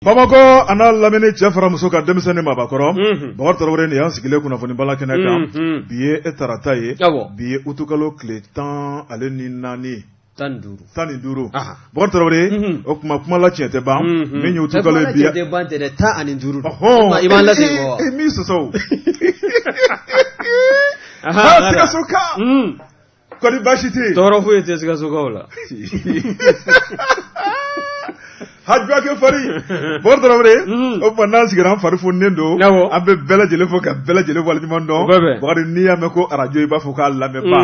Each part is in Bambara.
Bamako ana lamini cɛ fara muso ka denmisɛnnin mabakɔrɔ Bakari Tarawele ni y'an sigilen kunnafoni bala kɛnɛ kan bi ye tarata ye bi ye utukalo tile 14 15 Bakari Tarawele o kuma la tiɲɛ tɛ ban min ye utukalo bi ye 15 i b'an lase bɔ min sɔsɔ Sikasoka kɔni baasi tɛ tɔɔrɔ foyi tɛ Sikasokaw la Hajjake fari Bakari Tarawele o kuma n'an sigira an fari funnen don an bɛ bɛɛ lajɛlen fɔ ka bɛɛ lajɛlen waleɲuman dɔn Bakari n'i y'a mɛn ko radio i b'a fɔ k'a lamɛnba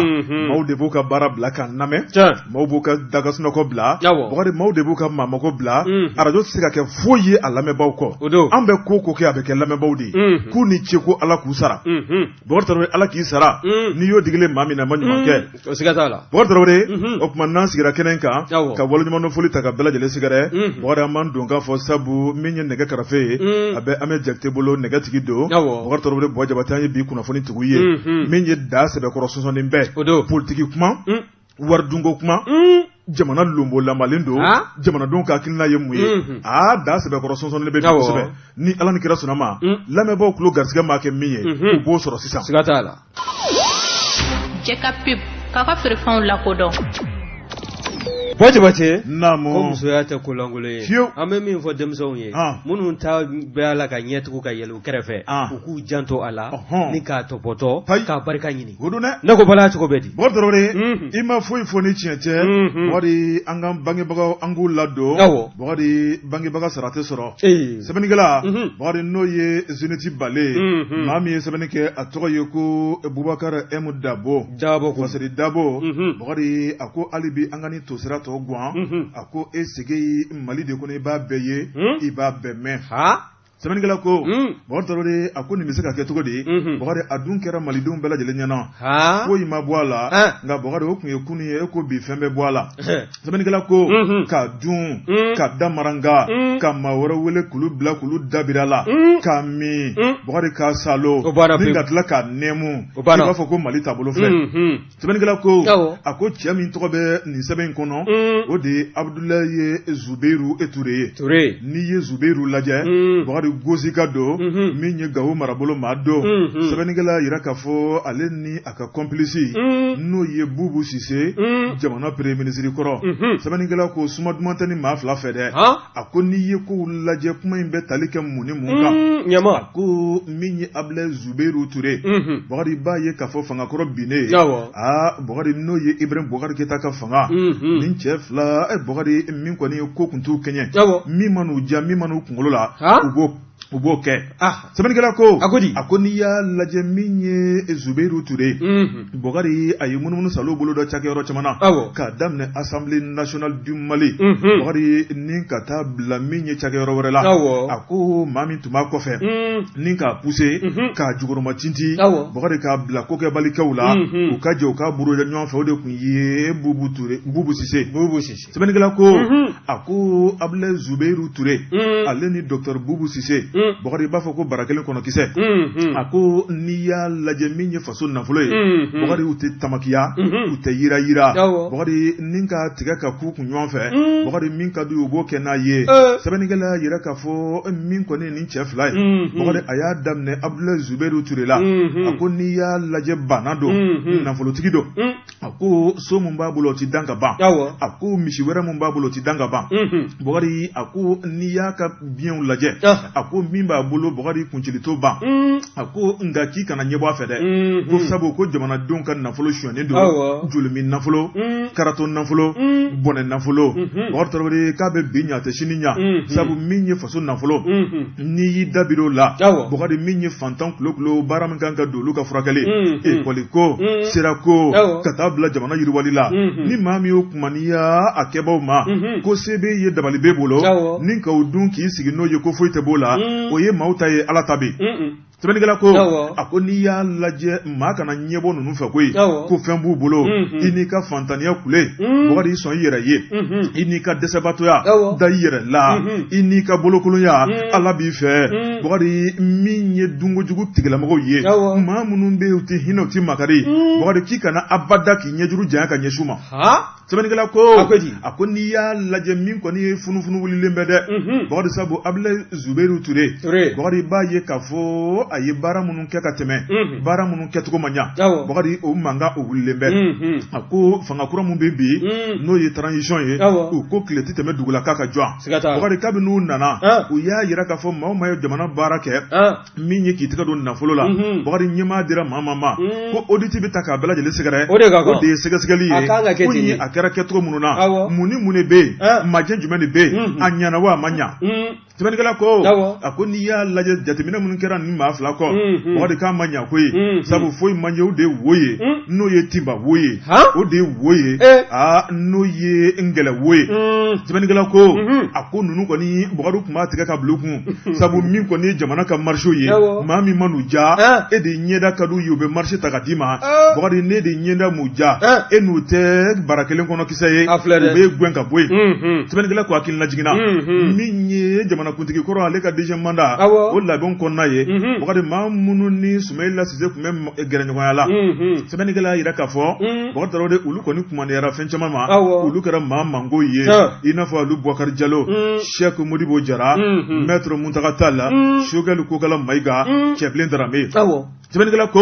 maaw de b'u ka baara bila ka lamɛn maaw b'u ka dagasunɔgɔ bila Bakari maaw de b'u ka maamako bila radio tɛ se ka kɛ foyi ye a lamɛnbaw kɔ an bɛ ko kɛ a bɛ kɛ lamɛnbaw de k'u ni ce ko Ala k'u sara Bakari Tarawele Ala k'i sara n'i y'o digilen maa min na ma ɲuman kɛ siga t'a la Bakari Tarawele o kuma n'an sigira kɛnɛ kan ka waleɲuman dɔn foli ta ka bɛɛ lajɛlen sigɛrɛ an man don k'a fɔ sabu min ye nɛgɛ karafe ye a bɛ an bɛ Jakite bolo nɛgɛtigi don Bakari Tarawele Buwa Jabate an ye bi kunnafoni tigiw ye min ye da sɛbɛkɔrɔ sɔsɔlen bɛɛ politiki kuma waridunko kuma jamana lombo lamalen don jamanadenw ka hakilina ye mun ye da sɛbɛkɔrɔ sɔsɔlen bɛ bi kosɛbɛ ni Ala ni kira sɔnna ma lamɛnbaw tulo garisɛgɛ ma kɛ min ye u b'o sɔrɔ sisan siga t'a la Jɛka pip k'a ka feerefɛnw lakodɔn Buwa Jabate naamu ko musoya tɛ kolangolo ye an bɛ min fɔ denmisɛnw ye minnu ta bɛ ala ka ɲɛtugu ka yɛlɛ u kɛrɛfɛ u k'u janto a la ni k'a tɔpɔtɔ k'a barika ɲini ne ko bala cogo bɛ di Bakari Tarawele i ma foyi fɔ ni tiɲɛ tɛ Bakari an ka bangebagaw an k'u ladon Bakari bangebaga sara tɛ sɔrɔ sɛbɛnnikɛla Bakari n'o ye Zeniti Bale maa min ye sɛbɛnni kɛ a tɔgɔ ye ko Bubakar M Dabo Fasiri Dabo Bakari a ko hali bi an ka ni tosira tɔ guwan a ko e sege Mali de kɔnɔ i b'a bɛɛ ye i b'a bɛɛ mɛn sɛbɛnnikɛla ko Bakari Tarawele a ko nin bɛ se ka kɛ cogo di Bakari a dun kɛra malidenw bɛɛ lajɛlen ɲɛna ko i ma bɔ a la nka Bakari o tun ye kunun ye e ko bi fɛn bɛɛ bɔ a la sɛbɛnnikɛla ko ka dun ka da maranga ka maa wɛrɛ wele k'olu bila k'olu dabira la ka min Bakari ka salo ni ka tila ka nɛmu i b'a fɔ ko Mali taabolo filɛ sɛbɛnnikɛla ko a ko cɛ min tɔgɔ bɛ nin sɛbɛn in kɔnɔ o de ye Abudulayi Zubairu Ture ye n'i ye Zubairu lajɛ Bakari Gosika don min ye Gawo marabolo maa don sɛbɛnnikɛla yira k'a fɔ ale ni a ka complice n'o ye Bubu Sise jamana premier ministre kɔrɔ sɛbɛnnikɛla ko suma duman tɛ ni maa fila fɛ dɛ a ko n'i ye kow lajɛ kuma in bɛ tali kɛ mun ni mun kan a ko min ye Abudulayi Zubairu Ture Bakari b'a ye k'a fɔ fangakɔrɔ binnen Bakari n'o ye Ibrahim Boubacar Keita ka fanga nin cɛ fila Bakari min kɔni ye ko kun t'u kɛɲɛ min ma n'u ja min ma n'u kunkolo la u b'o kɛ sɛbɛnnikɛla ko a ko n'i y'a lajɛ min ye Zubairu Ture Bakari a ye munumunu salo bolo dɔ cakɛyɔrɔ caman na k'a daminɛ Assemblée nationale du Mali Bakari ni ka taa bila min ye cakɛyɔrɔ wɛrɛ la a ko maa min tun b'a kɔfɛ ni k'a pousser k'a jukɔrɔma tinti Bakari k'a bila kokɛbalikɛw la u ka jɛ u ka buru ɲɔgɔn fɛ o de tun ye Bubu Sise sɛbɛnnikɛla ko a ko Abudulayi Zubairu Ture ale ni Dr Bubu Sise Bakari b'a fɔ ko bara kelen kɔnɔ kisɛ a ko n'i y'a lajɛ min ye faso nafolo ye Bakari u tɛ tamakiya u tɛ yira Bakari ni ka tigɛ ka k'u kun ɲɔgɔn fɛ Bakari min ka d'u ye u b'o kɛ n'a ye sɛbɛnnikɛla yɛrɛ k'a fɔ min kɔni nin cɛ fila ye Bakari a y'a daminɛ Abudulayi Zubairu Ture la a ko n'i y'a lajɛ bana don nafolotigi don a ko so mun b'a bolo o ti dan ka ban a ko misi wɛrɛ mun b'a bolo o ti dan ka ban Bakari a ko n'i y'a ka biɲɛw lajɛ a ko min b'a bolo Bakari kuncili to ban a ko nka k'i kana ɲɛbɔ a fɛ dɛ ko sabu ko jamanadenw ka nafolo sonyɛnen don jolimi nafolo karato nafolo bɔnɛ nafolo Bakari Tarawele k'a bɛ bi ɲa a tɛ sini ɲa sabu min ye faso nafolo n'i y'i dabir'o la Bakari min ye fantan kulo baara min kan ka don olu ka furakɛli ekɔli ko sira ko ka taa bila jamana yiriwali la ni maa min y'o kuma n'i y'a kɛbaaw ma ko se b'e ye dabali b'e bolo ni k'o dun k'i sigi n'o ye ko foyi tɛ b'o la o ye maaw ta ye Ala ta bɛ sɛbɛnnikɛla ko a ko n'i y'a lajɛ maa kana ɲɛbɔ ninnu fɛ koyi ko fɛn b'u bolo i n'i ka fantaniya kule Bakari i sɔn i yɛrɛ ye i n'i ka dɛsɛbaatɔya da i yɛrɛ la i n'i ka bolokolonya Ala b'i fɛ Bakari min ye dunkojugu tigilamɔgɔw ye maa minnu bɛ yen u tɛ hinɛ u tɛ makari Bakari k'i kana abada k'i ɲɛjuru janya ka ɲɛsin u ma sɛbɛnnikɛla ko a ko n'i y'a lajɛ min kɔni ye funufunu wulilen bɛ dɛ Bakari sabu Abdulaye Zubairu Ture Bakari b'a ye k'a fɔ a ye baara minnu kɛ ka tɛmɛ baara minnu kɛcogo man ɲa Bakari o mankan o wulilen bɛ a ko fanga kura min bɛ bi n'o ye transition ye u ko tile tɛ tɛmɛ dugula k'a ka jɔ Bakari kabini n'u nana u y'a yira k'a fɔ maa o maa ye jamana baara kɛ min ye k'i tɛgɛ don nafolo la Bakari ɲɛmaa dira maa ma ko audit bɛ ta k'a bɛɛ lajɛlen sɛgɛrɛ o de ye sɛgɛsɛgɛli ye ko nin a kɛra kɛcogo minnu na mun ni mun de bɛ yen majɛ jumɛn de bɛ yen a ɲana wa a ma ɲa sɛbɛnnikɛla ko a ko n'i y'a lajɛ jateminɛ minnu kɛra nin maa fila kɔ Bakari k'a ma ɲa koyi sabu foyi man ye o de ye wo ye n'o ye Tinba wo ye o de ye wo ye n'o ye Ngɛlɛ wo ye sɛbɛnnikɛla ko a ko ninnu kɔni Bakari tun b'a tigɛ ka bila u kun sabu min kɔni ye jamana ka marché ye maa min ma n'u ja e de ɲɛda ka d'u ye u bɛ marché ta ka d'i ma Bakari ne de ɲɛda m'u ja e n'u tɛ bara kelen kɔnɔ kisɛ ye u bɛ gɛn ka bɔ yen sɛbɛnnikɛla ko hakilina jiginna min ye jamanakuntigi kɔrɔ ale ka deuxième mandat o labɛnw kɔnɔna ye Bakari maa minnu ni Sumayila Sise tun bɛ gɛrɛɲɔgɔnya la sɛbɛnnikɛla yira k'a fɔ Bakari Tarawele olu kɔni kumandiyara fɛn caman ma olu kɛra maa mango ye i n'a fɔ olu Boubacar Diallo Cheikh Modibo Jara Maître Muntaka Tall Choguel Kokala Maïga Cɛbilen Darame sɛbɛnnikɛla ko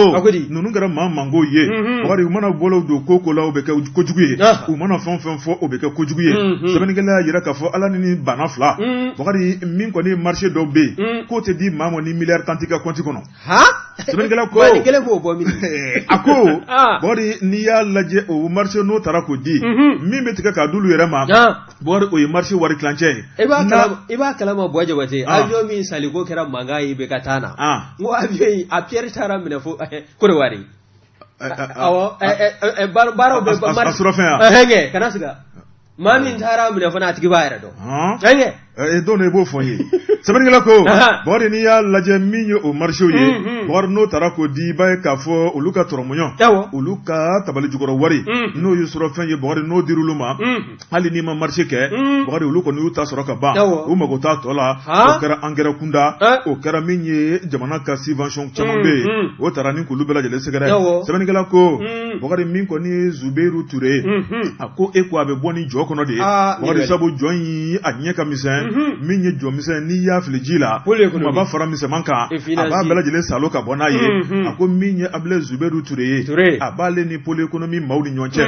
ninnu kɛra maa mango ye Bakari u mana bɔlaw don ko la o bɛ kɛ kojugu ye u mana fɛn fɛn fɔ o bɛ kɛ kojugu ye sɛbɛnnikɛla yira k'a fɔ Ala ni bana fila Bakari min kɔni marché dɔw bɛ yen k'o tɛ di maa ma ni miliyari tan t'i ka compte kɔnɔ sɛbɛnnikɛla ko a ko Bakari n'i y'a lajɛ o marché n'o taara k'o di min bɛ tigɛ k'a d'olu yɛrɛ ma Bakari o ye marché wari tilancɛ ye i b'a kalama Buwa Jabate avion min saliko kɛra mankan ye bɛ ka taa na n ko avion a piège taara minɛ fo Kodowari baaraw bɛ a surafɛn hɛngɛ kana siga maa min taara minɛ fana a tigi b'a yɛrɛ dɔn hɛngɛ don i b'o fɔ n ye sɛbɛnnikɛla ko Bakari n'i y'a lajɛ min ye o marché ye Bakari n'o taara k'o di i b'a ye k'a fɔ olu ka tɔrɔmɔɲɔ olu ka tabali jukɔrɔ wari n'o ye surafɛn ye Bakari n'o dir'olu ma hali n'i ma marché kɛ Bakari olu kɔni y'u ta sɔrɔ ka ban u mago t'a tɔ la o kɛra engrais kunda o kɛra min ye jamana ka subvention caman bɛ yen o taara ni k'olu bɛɛ lajɛlen sɛgɛrɛ sɛbɛnnikɛla ko Bakari min kɔni ye Zubairu Ture a ko e ko a bɛ bɔ ni jɔ kɔnɔ de Bakari sabu jɔ in a ɲɛ ka misɛn min ye jɔnmisɛn n'i y'a fili ji la kumaba fara misɛnman kan a b'a bɛɛ lajɛlen salo ka bɔ n'a ye a ko min ye Abdulaye Zubairu Ture ye a b'ale ni pôle économique maaw ni ɲɔgɔn cɛ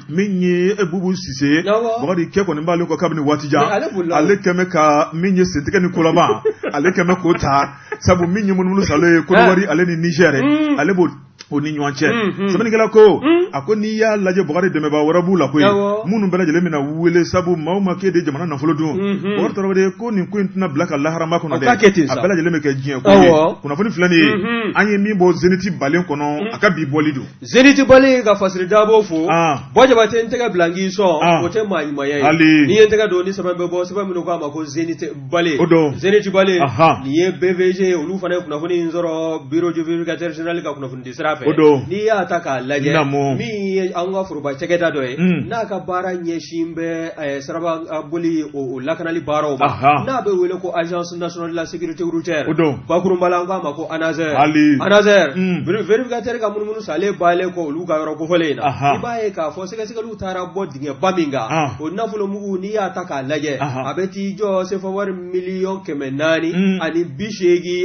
min ye Bubu Sise Bakari kɛ kɔni b'ale kɔ kabini waati jan ale kɛmɛ ka min ye sentigɛ ni kolaban ale kɛmɛ k'o ta sabu min ye munumunu salo ye Kodowari ale ni Niger ale b'o o ni ɲɔgɔn cɛ sɛbɛnnikɛla ko a ko n'i y'a lajɛ Bakari dɛmɛbaa wɛrɛ b'u la koyi minnu bɛɛ lajɛlen bɛna wele sabu maa o maa k'e de jamana nafolo dun Bakari Tarawele ko nin ko in tɛna bila ka laharama kɔnɔ dɛ a bɛɛ lajɛlen bɛ kɛ diɲɛ ko ye kunnafoni filɛ nin ye an ye min bɔ Zeniti balen kɔnɔ a ka bi bɔli don Zeniti balen ka Fasiri Dabo fo Buwa Jabate n tɛgɛ bila n k'i sɔn o tɛ maa ɲumanya ye n'i ye n tɛgɛ don ni sɛbɛn bɛ bɔ sɛbɛn minnu k'a ma ko Zeniti balen Zeniti balen nin ye BVG olu fana ye kunnafoni in sɔrɔ bureau du vérificateur général ka kunnafoni di sira fɛ n'i y'a ta k'a lajɛ min ye an ka foroba cɛkɛda dɔ ye n'a ka baara ɲɛsin bɛ saraba boli o lakanali baaraw ma n'a bɛ wele ko agence nationale de la sécurité routière bakurunbala an k'a ma ko ANASER vérificateur ka munumunu sa ale baalen kɔ olu ka yɔrɔ kofɔlen in na i b'a ye k'a fɔ sɛgɛsɛgɛliw taara bɔ dingɛba min kan o nafolo mugu n'i y'a ta k'a lajɛ a bɛ t'i jɔ sefa wari 480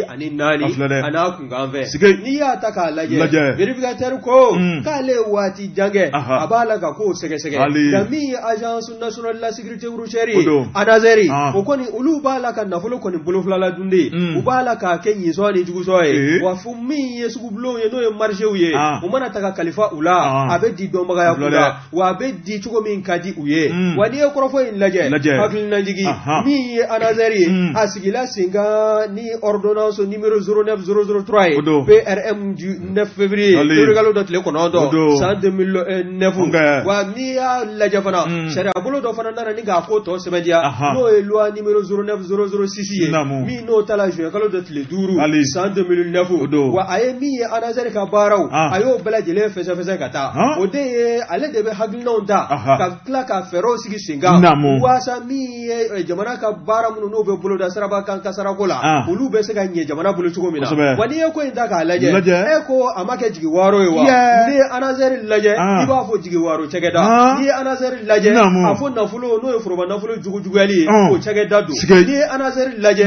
ani 84 a n'a kunkan fɛ n'i y'a ta k'a lajɛ vérificateur ko k'ale waati jange a b'a la ka ko sɛgɛsɛgɛ nka min ye agence nationale de la sécurité routière ye ANASER o kɔni olu b'a la ka nafolo kɔni bolofilala dunde u b'a la k'a kɛ ɲisɔn ni jugusɔn ye wa fo min ye sugubulonw ye n'o ye marchéw ye u mana ta ka kalifa u la a bɛ di dɔnbagaya kunda wa a bɛ di cogo min ka di u ye wa n'i ye kɔrɔfɔ in lajɛ hakilinajigi min ye ANASER ye a sigila sen kan ni ordonnance numéro 09003 ye PRM du 9 février février do tile kono do san 2009 wa ni ya lajɛ fana sariya bolo dɔ fana nana ni ga ko tɔ sɛbɛntiya n'o ye loi numéro 09006 ye min n'o ta la juin kalo dɔ tile 5 san 2009 wa a ye min ye anazɛri ka baaraw a y'o bɛɛ lajɛlen fɛsɛfɛsɛ ka taa o de ye ale de bɛ hakilinaw ta ka tila ka fɛɛrɛw sigi sen kan waasa min ye jamana ka baara minnu n'o bɛ boloda siraba kan kasarako la olu bɛ se ka ɲɛ jamana bolo cogo min na wa n'i ye ko in ta k'a lajɛ e ko a ma kɛ jigi waaro ye wa n'i ye anazɛri lajɛ i b'a fɔ jigi waaro cɛkɛda n'i ye anazɛri lajɛ a fɔ nafolo n'o ye foroba nafolo jugujuguyali ye o cɛkɛda don n'i ye anazɛri lajɛ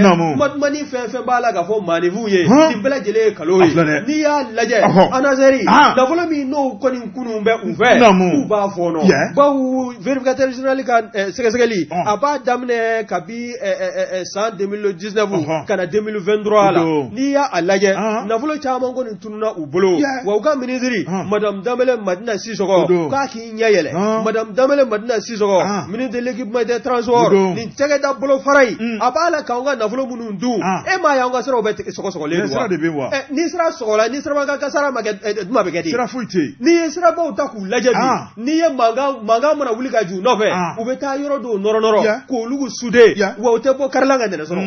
kumani fɛn fɛn b'a la ka fɔ maanifinw ye nin bɛɛ lajɛlen ye kalo ye n'i y'a lajɛ anazɛri nafolo min n'o kɔni kunun bɛ u fɛ k'u b'a fɔ nɔ bawo vérificateur général ka sɛgɛsɛgɛli a b'a daminɛ kabi san 2019 ka na 2023 la n'i y'a lajɛ nafolo caman kɔni tununa u bolo wa u ka ministre madame Dambele Madina Sisoko k'a k'i ɲɛ yɛlɛ madame Dambele Madina Sisoko ministre de l'équipement des transports nin cɛkɛda bolo fara in a b'a la k'anw ka nafolo minnu dun e m'a ye anw ka siraw bɛ sɔgɔsɔgɔlen don wa n'i sira sɔgɔla n'i siraba ka kasara ma kɛ duma bɛ kɛ di n'i ye sirabaw ta k'u lajɛ bi n'i ye mankan mana wuli ka ju nɔfɛ u bɛ taa yɔrɔ dɔw nɔrɔ k'olu sude wa u tɛ bɔ karila ka nɛnɛ sɔrɔ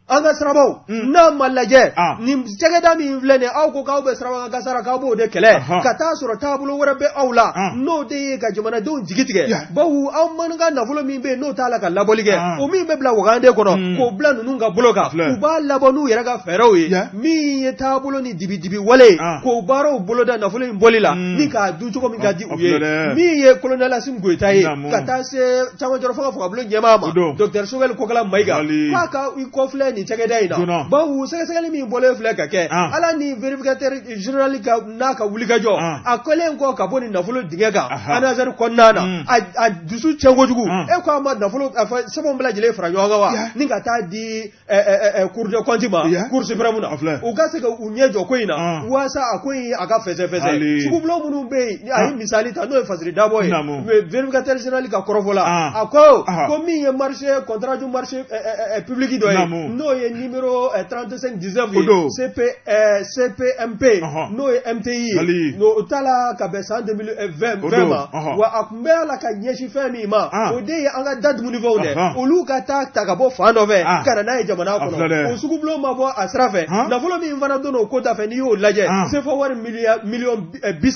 an ka sirabaw n'a ma lajɛ nin cɛkɛda min filɛ nin aw ko k'aw bɛ siraba ka kasara k'aw b'o de kɛlɛ ka taa sɔrɔ taabolo wɛrɛ bɛ aw la n'o de ye ka jamanadenw jigi tigɛ bawo aw man ka nafolo min bɛ yen n'o t'a la ka labɔli kɛ o min bɛ bila wagande kɔnɔ k'o bila ninnu ka bolo kan u b'a labɔ n'u yɛrɛ ka fɛɛrɛw ye min ye taabolo ni dibi wale k'o baaraw boloda nafolo in bɔli la ni k'a dun cogo min ka di u ye min ye colonel Assimi Goïta ye ka taa se camancɛrɔ fanga fagabolo ɲɛmaa ma docteur Sogɛli Kokala Mayiga k'a ka i kɔfilɛ ni cɛkɛda in na bawo sɛgɛsɛgɛli min bɔlen filɛ ka kɛ ala ni vérificateur général ka n'a ka wulikajɔ a kɛlen kɔ ka bɔ ni nafolo dingɛ kan anazɛri kɔnɔna na a dusu cɛn kojugu e ko a ma nafolo sɛbɛnw bɛɛ lajɛlen fara ɲɔgɔn kan wa ni ka taa di cour de compte ma cour suprême na u ka se ka u ɲɛ jɔ ko in na waasa a ko in a ka fɛsɛfɛsɛ sugubulon minnu bɛ yen a ye misali ta n'o ye Fasiri Dabo ye vérificateur général ka kɔrɔfɔ la a ko min ye marché contrat du marché public dɔ ye n'o ye numéro 3519 CPMP n'o ye MTI ye n'o t'a la ka bɛn san 2020 ma wa a tun bɛ la ka ɲɛsin fɛn min ma o de ye an ka da dumunifɛnw dɛ olu ka taa ta ka bɔ fan dɔ fɛ ka na n'a ye jamana kɔnɔ o sugubulon ma bɔ a sira fɛ nafolo min fana donna o ko ta fɛ n'i y'o lajɛ CFA wari miliyɔn 30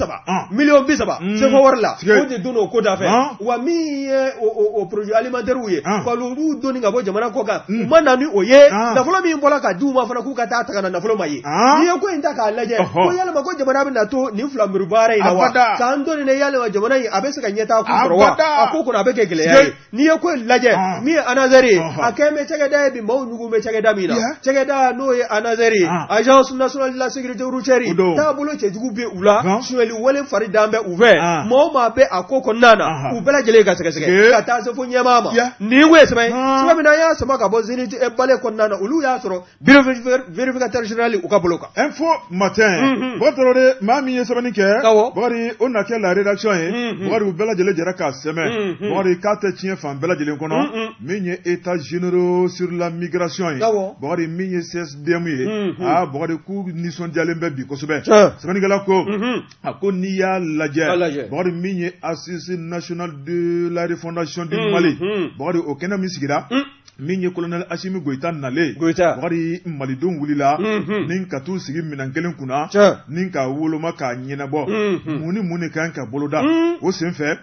CFA wari la o de donna o ko ta fɛ wa min ye o produit alimentaire ye k'olu donni ka bɔ jamana kɔ kan u ma na ni o ye nafolo min bɔra ka di u ma fana k'u ka taa ta ka na nafolo ma ye n'i ye ko in ta k'a lajɛ ko yalima ko jamana bɛ na to nin filamuru baara in na wa k'an donni ne yalima jamana in a bɛ se ka ɲɛtaa kun sɔrɔ wa a ko kɔnɔ a bɛ kɛ gɛlɛya ye n'i ye ko in lajɛ min ye anazɛri ye a kɛn bɛ cɛkɛda ye bi maaw ɲugun bɛ cɛkɛda min na cɛkɛda n'o ye anazɛri ye agence nationale de la sécurité routière taabolo cɛjugu bɛ u la suɲɛli wale fari dan bɛ u fɛ maa o maa bɛ a ko kɔnɔna na u bɛɛ lajɛlen ka sɛgɛsɛgɛ ka taa se fo ɲɛmaa ma nin ko ye sɛbɛn min na an y'a sama ka bɔ Zénith bale kɔnɔna na olu y'a sɔrɔ bureau vérificateur général u ka bolo kan info matin bɔtɔrɔ maa min ye sɛbɛnni kɛ bakari o na kɛ la rédaction ye bakari u bɛɛ lajɛlen jɛra k'a sɛbɛn bakari k'a tɛ tiɲɛ fan bɛɛ lajɛlen kɔnɔ min ye états généraux sur la migration ye bakari min ye CSDM ye bakari k'u nisɔndiyalen bɛ bi kosɛbɛ sɛbɛnnikɛla ko a ko n'i y'a lajɛ bakari min ye assise nationale de la refondation du Mali bakari o kɛnɛ min sigira min ye colonel Assimi Goïta nalen bakari malidenw wulila ni ka t'u sigi minɛn kelen kunna ni ka woloma k'a ɲɛnabɔ mun ni mun de kan ka boloda o sen fɛ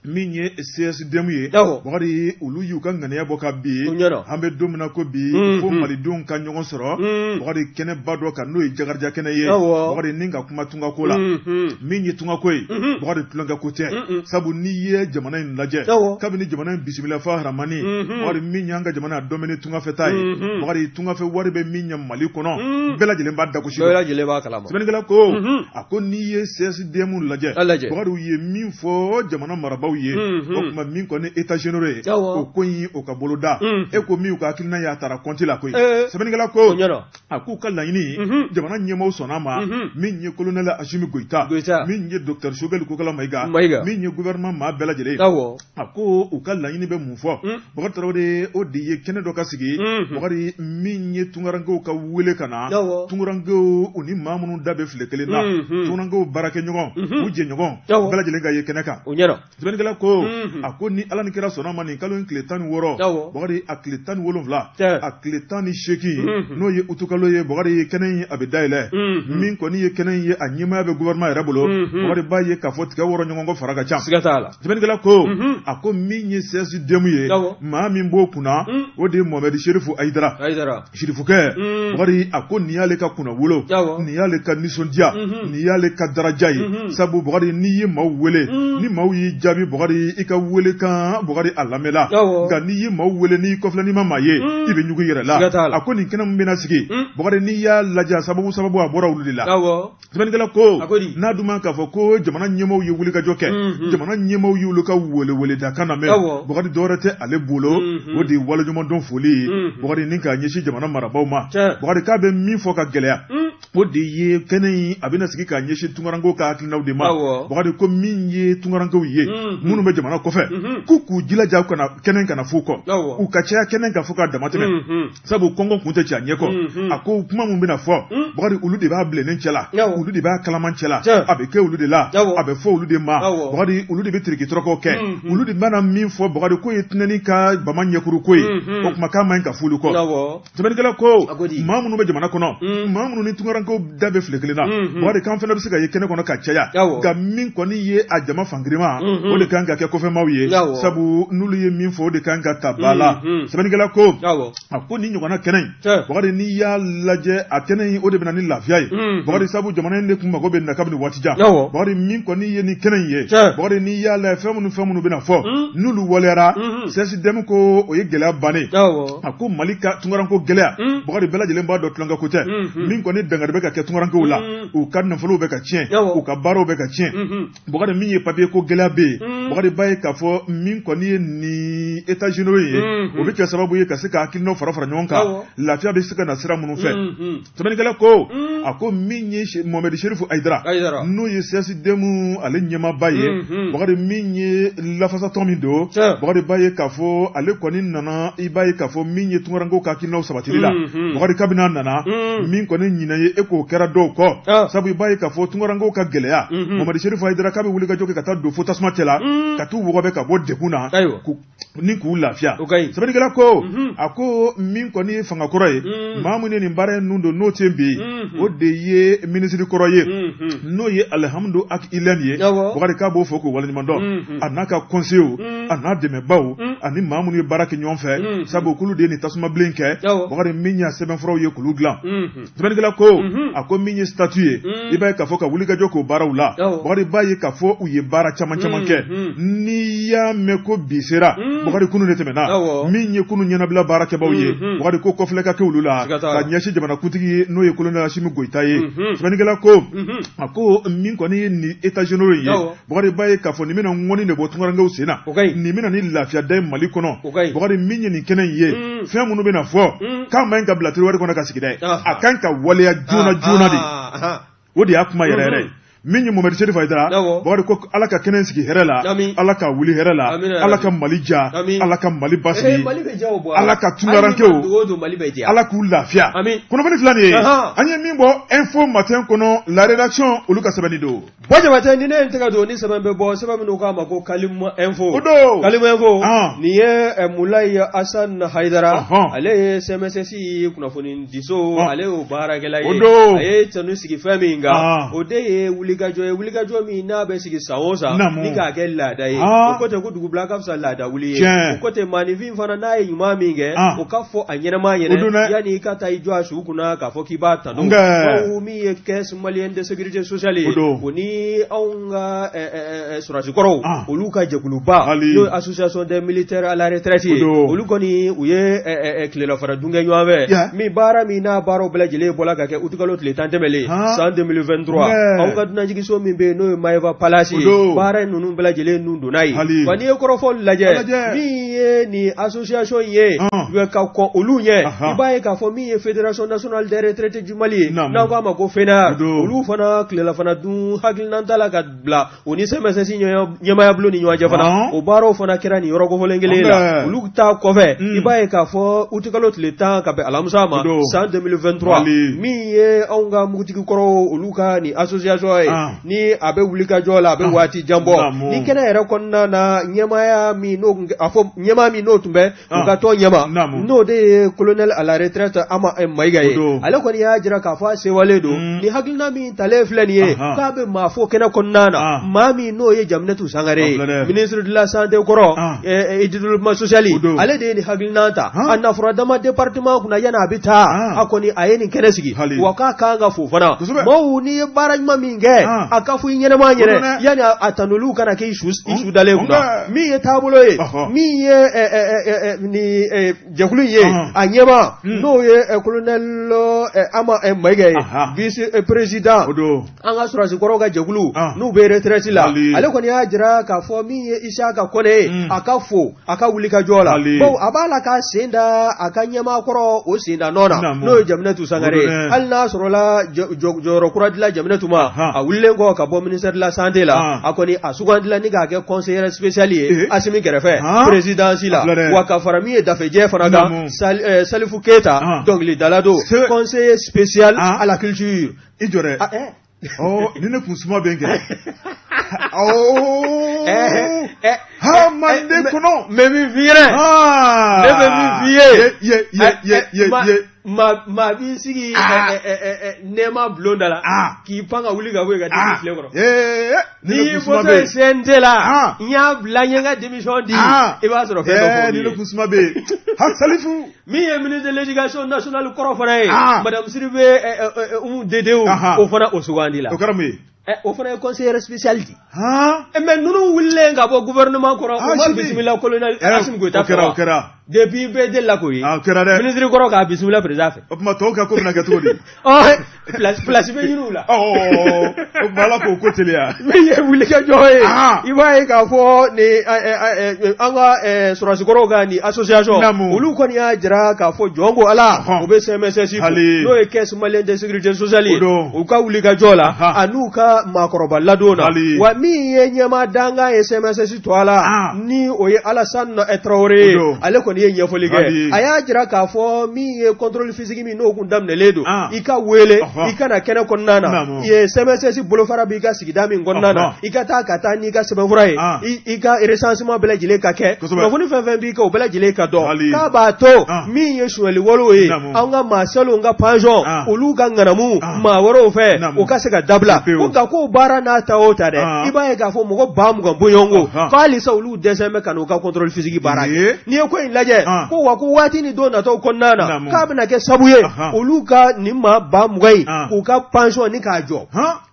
min ye CSDM ye bakari olu y'u ka ŋaniya bɔ ka bi an bɛ don min na ko bi fo malidenw ka ɲɔgɔn sɔrɔ bakari kɛnɛba dɔ kan n'o ye jagarija kɛnɛ ye bakari ni ka kuma tungako la min ye tungako ye bakari tulonkɛko tɛ sabu n'i ye jamana in lajɛ kabini jamana in bisimila fa haramani bakari min y'an ka jamana dɔmini tungafɛta ye bakari tungafɛ wari bɛ min ɲɛ Mali kɔnɔ bɛɛ lajɛlen b'a dagosi sɛbɛnnikɛla ko a ko n'i ye CSDM lajɛ bakari u ye min fɔ jamana marabaaw ɲɛmaw ye o kuma min kɔni état généraux ye o ko in o ka boloda e ko min ka hakilina y'a taara compte la koyi sɛbɛnnikɛla ko a k'u ka laɲini jamana ɲɛmaw sɔnna ma min ye colonel Assimi Goïta min ye docteur Choguel Kokala Maïga min ye gouvernement maa bɛɛ lajɛlen a ko u ka laɲini bɛ mun fɔ Bokari Traoré o de ye kɛnɛ dɔ ka sigi Bokari min ye tunkarankew ka wele ka na tunkarankew u ni maa minnu da bɛ file kelen na tunkarankew baarakɛɲɔgɔn u jɛɲɔgɔn bɛɛ lajɛlen ka ye kɛnɛ kan sɛbɛnnikɛla ko a ko ni Ala ni kira sɔnna ma nin kalo in tile 16 Bokari a tile 17 a tile 18 n'o ye utukalo ye Bokari ye kɛnɛ in a bɛ dayɛlɛ min kɔni ye kɛnɛ in ye a ɲɛmaya bɛ gouvernement yɛrɛ bolo Bokari b'a ye k'a fɔ tigɛ wɔrɔ ɲɔgɔn kɔ fara ka ca sɛbɛnnikɛla ko a ko min ye CSDM ye maa min b'o kunna o de ye Mohamed Cherifu Aïdara Cherifukɛ Bokari a ko nin y'ale ka kunna wolo nin y'ale ka nisɔndiya nin y'ale ka daraja ye sabu Bokari n'i ye maaw wele ni maaw y'i jaabi Bokari i ka wele kan Bokari a lamɛnla nka n'i ye maaw wele n'i kɔfilɛ n'i ma maa ye i bɛ ɲugu i yɛrɛ la a ko nin kɛnɛ min bɛna sigi Bokari n'i y'a lajɛ sababu a bɔra olu de la sɛbɛnnikɛla ko n'a dun ma k'a fɔ ko jamana ɲɛmaw ye wulikajɔ kɛ jamana ɲɛmaw y'olu ka weleweleda kan na mɛn Bokari dɔwɛrɛ tɛ ale bolo o de ye waleɲumandɔn foli ye Bokari ni k'a ɲɛsin jamana marabaaw ma Bokari k'a bɛ min fɔ ka gɛlɛya o de ye kɛnɛ in a bɛna sigi k'a ɲɛsin tunkarankew ka hakilinaw de ma Bokari ko min ye tunkarankew ye minnu bɛ jamana kɔfɛ k'u jilaja kɛnɛ kana f'u kɔ u ka caya kɛnɛ kan fo k'a dama tɛmɛ sabu kɔngɔ kun tɛ ci a ɲɛ kɔ a ko kuma min bɛna fɔ Bokari olu de b'a bilennen cɛ la olu de b'a kalaman cɛ la a bɛ kɛ olu de la a bɛ fɔ olu de ma Bokari olu de bɛ tirikitɔrɔkɔw kɛ olu de mana min fɔ Bokari ko ye tinɛni ka bama ɲɛkuru ko ye o kuma k'a man ɲi ka f'olu kɔ sɛbɛnnikɛla ko maa minnu bɛ jamana kɔnɔ maa minnu ni tunkarankew da bɛ file kelen na Bokari kan fana bɛ se ka ye kɛnɛ kɔnɔ ka caya nka min kɔni ye a jama fankirima o de kan ka kɛ kɔfɛmaaw ye sabu n'olu ye min fɔ o de kan ka ta ba la sɛbɛnnikɛla ko a ko ni ɲɔgɔnna kɛnɛ in Bokari n'i y'a lajɛ a kɛnɛ in o de bɛna ni lafiya ye Bokari sabu jamana in de kun mago bɛ na kabini waati jan Bokari min kɔni ye ni kɛnɛ in ye Bokari n'i y'a lajɛ fɛn minnu bɛna fɔ n'olu waleyara CSDM ko o ye gɛlɛya bannen a ko Mali ka tunkaranko gɛlɛya Bokari bɛɛ lajɛlen b'a dɔn tulonkɛ ko tɛ min kɔni dangari bɛ ka kɛ tunkarankew la u ka nafolow bɛ ka tiɲɛ u ka baaraw bɛ ka tiɲɛ Bokari min ye papier ko gɛlɛya bɛ yen Bokari b'a ye k'a fɔ min kɔni ye nin état généraux ye o bɛ kɛ sababu ye ka se ka hakilinaw fara ɲɔgɔn kan lafiya bɛ se ka na sira minnu fɛ sɛbɛnnikɛla ko a ko min ye Mohamed Cherifu Aïdara n'o ye CSDM ale ɲɛmaaba ye Bokari min ye lafasatɔn min don Bokari b'a ye k'a fɔ ale kɔni nana i b'a ye k'a fɔ min ye tunkarankew ka hakilinaw sabatili la Bokari kabini a nana min kɔni ɲinɛ ye e k'o kɛra dɔw kɔ sabu i b'a ye k'a fɔ tunkarankew ka gɛlɛya Mohamed Cherifu Aïdara k'a bɛ wulikajɔ kɛ ka taa don fo tasuma cɛ la ka t'u wɔgɔbɛ ka bɔ degun na ni k'u lafiya sɛbɛnnikɛla ko a ko min kɔni ye fanga kɔrɔ ye maa min ye nin baara in nun don n'o tɛ bi o de ye minisiri kɔrɔ ye n'o ye Alihamdu Ak Ilɛn ye Bokari k'a b'o fɔ k'o waleɲumandɔn a n'a ka conseillers a n'a dɛmɛbaaw ani maa minnu ye baara kɛ ɲɔgɔn fɛ sabu k'olu de ye nin tasumabilen kɛ Bokari min y'a sɛbɛnfuraw ye k'olu dilan sɛbɛnnikɛla ko a ko min ye statut ye i b'a ye k'a fɔ ka wulikajɔ k'o baaraw la Bokari b'a ye k'a fɔ u ye baara caman kɛ n'i y'a mɛn ko bi sera Bokari kunu de tɛmɛna min ye kunu ɲɛnabila baarakɛbaaw ye Bokari ko kɔfilɛ ka kɛ olu la ka ɲɛsin jamanakuntigi ye n'o ye colonel Assimi Goïta ye sɛbɛnnikɛla ko a ko min kɔni ye nin état généraux ye Bokari b'a ye k'a fɔ nin bɛna ŋɔni de bɔ tunkarankew sen na nin bɛna ni lafiya da ye Mali kɔnɔ Bokari min ye nin kɛnɛ in ye fɛn minnu bɛna fɔ k'a man ɲi ka bila tiroir kɔnɔ ka sigi dɛ a kan ka waleya joona de o de y'a kuma yɛrɛ yɛrɛ ye min ye Mohamed Cherifu Aïdara Bokari ko Ala ka kɛnɛ sigi hɛrɛ la Ala ka wuli hɛrɛ la Ala ka Mali ja Ala ka Mali basigi Ala ka tunkarankew Ala k'u lafiya kunnafoni fila nin ye an ye min bɔ info matin kɔnɔ la rédaction olu ka sɛbɛnni don Bɔjabate ni ne ye n tɛgɛ don ni sɛbɛn bɛ bɔ sɛbɛn minnu k'a ma ko Kalimu info Kalimu info nin ye Mulayi Asan Haidara ale ye CMSS kunnafoni diso ale y'o baarakɛla ye a ye tanu sigi fɛn min kan o de ye wulikajɔ min n'a bɛ sigi san o san ni k'a kɛ laada ye o ko tɛ ko dugubila ka fisa laada wuli ye o ko tɛ maanifin fana n'a ye ɲuman min kɛ o ka fɔ a ɲɛnama ɲɛnɛ yanni i ka taa i jɔ a su kunna k'a fɔ k'i b'a tanu bawo min ye caisse malienne de sécurité sociale ye o ni ni aunga surasi koro oluka jekuluba no association des militaires à la retraite oluko ni uye klela fara dunga nywawe mi bara mi na baro bela jele bola ka ke utikalo le tantemele en 2023 aunga dunajigi so mi be no maiva palasi bara nunu bela jele nundu nai wani koro fol laje mi ni association ye we ka ko olunye ibaye ka fo mi fédération nationale des retraités du Mali na ko ma ko fena olu fana klela fana dun hagil nan tala ka bla oni se mesesi nyama ya blo ni nywa fana o baro fana kira ni yoro ko folengele la olu ta ko fe ibaye ka fo utikalo le temps ka be alamusa ma en 2023 mi ye onga mutiki koro olu ka ni association ni abe wulika jola abe wati jambo ni kena era konna na nyama ya mi no afo nyama mi no tumbe ka to nyama no de colonel à la retraite ama maigaye alako ni ya jira ka fa se waledo ni hagilna mi tale flani ka be ma fo kena konna na mami no ye jamnatu sangare ministre de la santé koro et du développement social ale de ni hagilna ta anna furadama département kuna yana bita akoni ayeni kenesigi waka kanga fo fana mo ni barajma minge akafu nyene ma nyene yani atanulu kana ke isu dale kuna mi ye tabulo ye mi ye ni jekulu ye anyema no ye colonel ama maigaye vice président anga surasi koroga jekulu no be retraite la ale koni ajira ka fo mi ye ishaka kone akafo akawulika jola bo abala ka senda akanyema koro o senda nona no jamnatu sangare alna sorola joro kuradila jamnatu ma awulle ngo ka bo ministère de la santé la akoni asugandila ni ga ke conseiller spécial asimi gerefe président sila waka farami da feje fanaga Salifou Keita donc le dalado conseiller spécial à la culture ijore oh nene kusuma benge ha mande kono memi vire ye ma bi sigi nema blondala ki panga wuliga wega demi flegoro ni bote sentela nya blanya démission di e ba soro fe ni le kusuma be ha Salifou mi e ministre de l'éducation nationale korofare madame Siribe dedeu o fana o sugandila o karame o fana conseiller spécialité mais nous wulle nga bo gouvernement koro o bismillah colonel Assimi Goïta okera depuis be de la koyi okera de ministre koro ka bismillah président o ma to ka ko na ka to di place be yinu la o bala ko ko telia mais ye wulle ka joye iba ka fo ni anga surasi koro ga ni association olu ko ni ajira ka fo jongo ala o be CMSC no e caisse malien de sécurité sociale o ka wulle ka jola anuka makoroba ladona wa mi ye nyama danga SMS twala ni oye Alassane Traoré ale ko ni ye folige aya jira ka fo mi ye contrôle physique mi no kun damne ledo ika wele ika na kene konnana ye SMS bolo farabi ga sigida mi ngonnana ika ta kata ni ga sebe furaye ika recensement bela jile ka ke no funi fen bi ka bela jile ka do ka ba to mi ye shweli wolo e anga maselo nga panjo oluga nganamu ma woro fe o ka se ga dabla ko bara na taota de ibaye ga fo mo ba mu gambo yongo fali sa ulu deseme kanu ka contrôle physique bara ni ko in laje ko wa ko wati ni do na to konnana ka bina ke sabuye ulu ka ni ma ba mu gai ko ka pension ni ka jo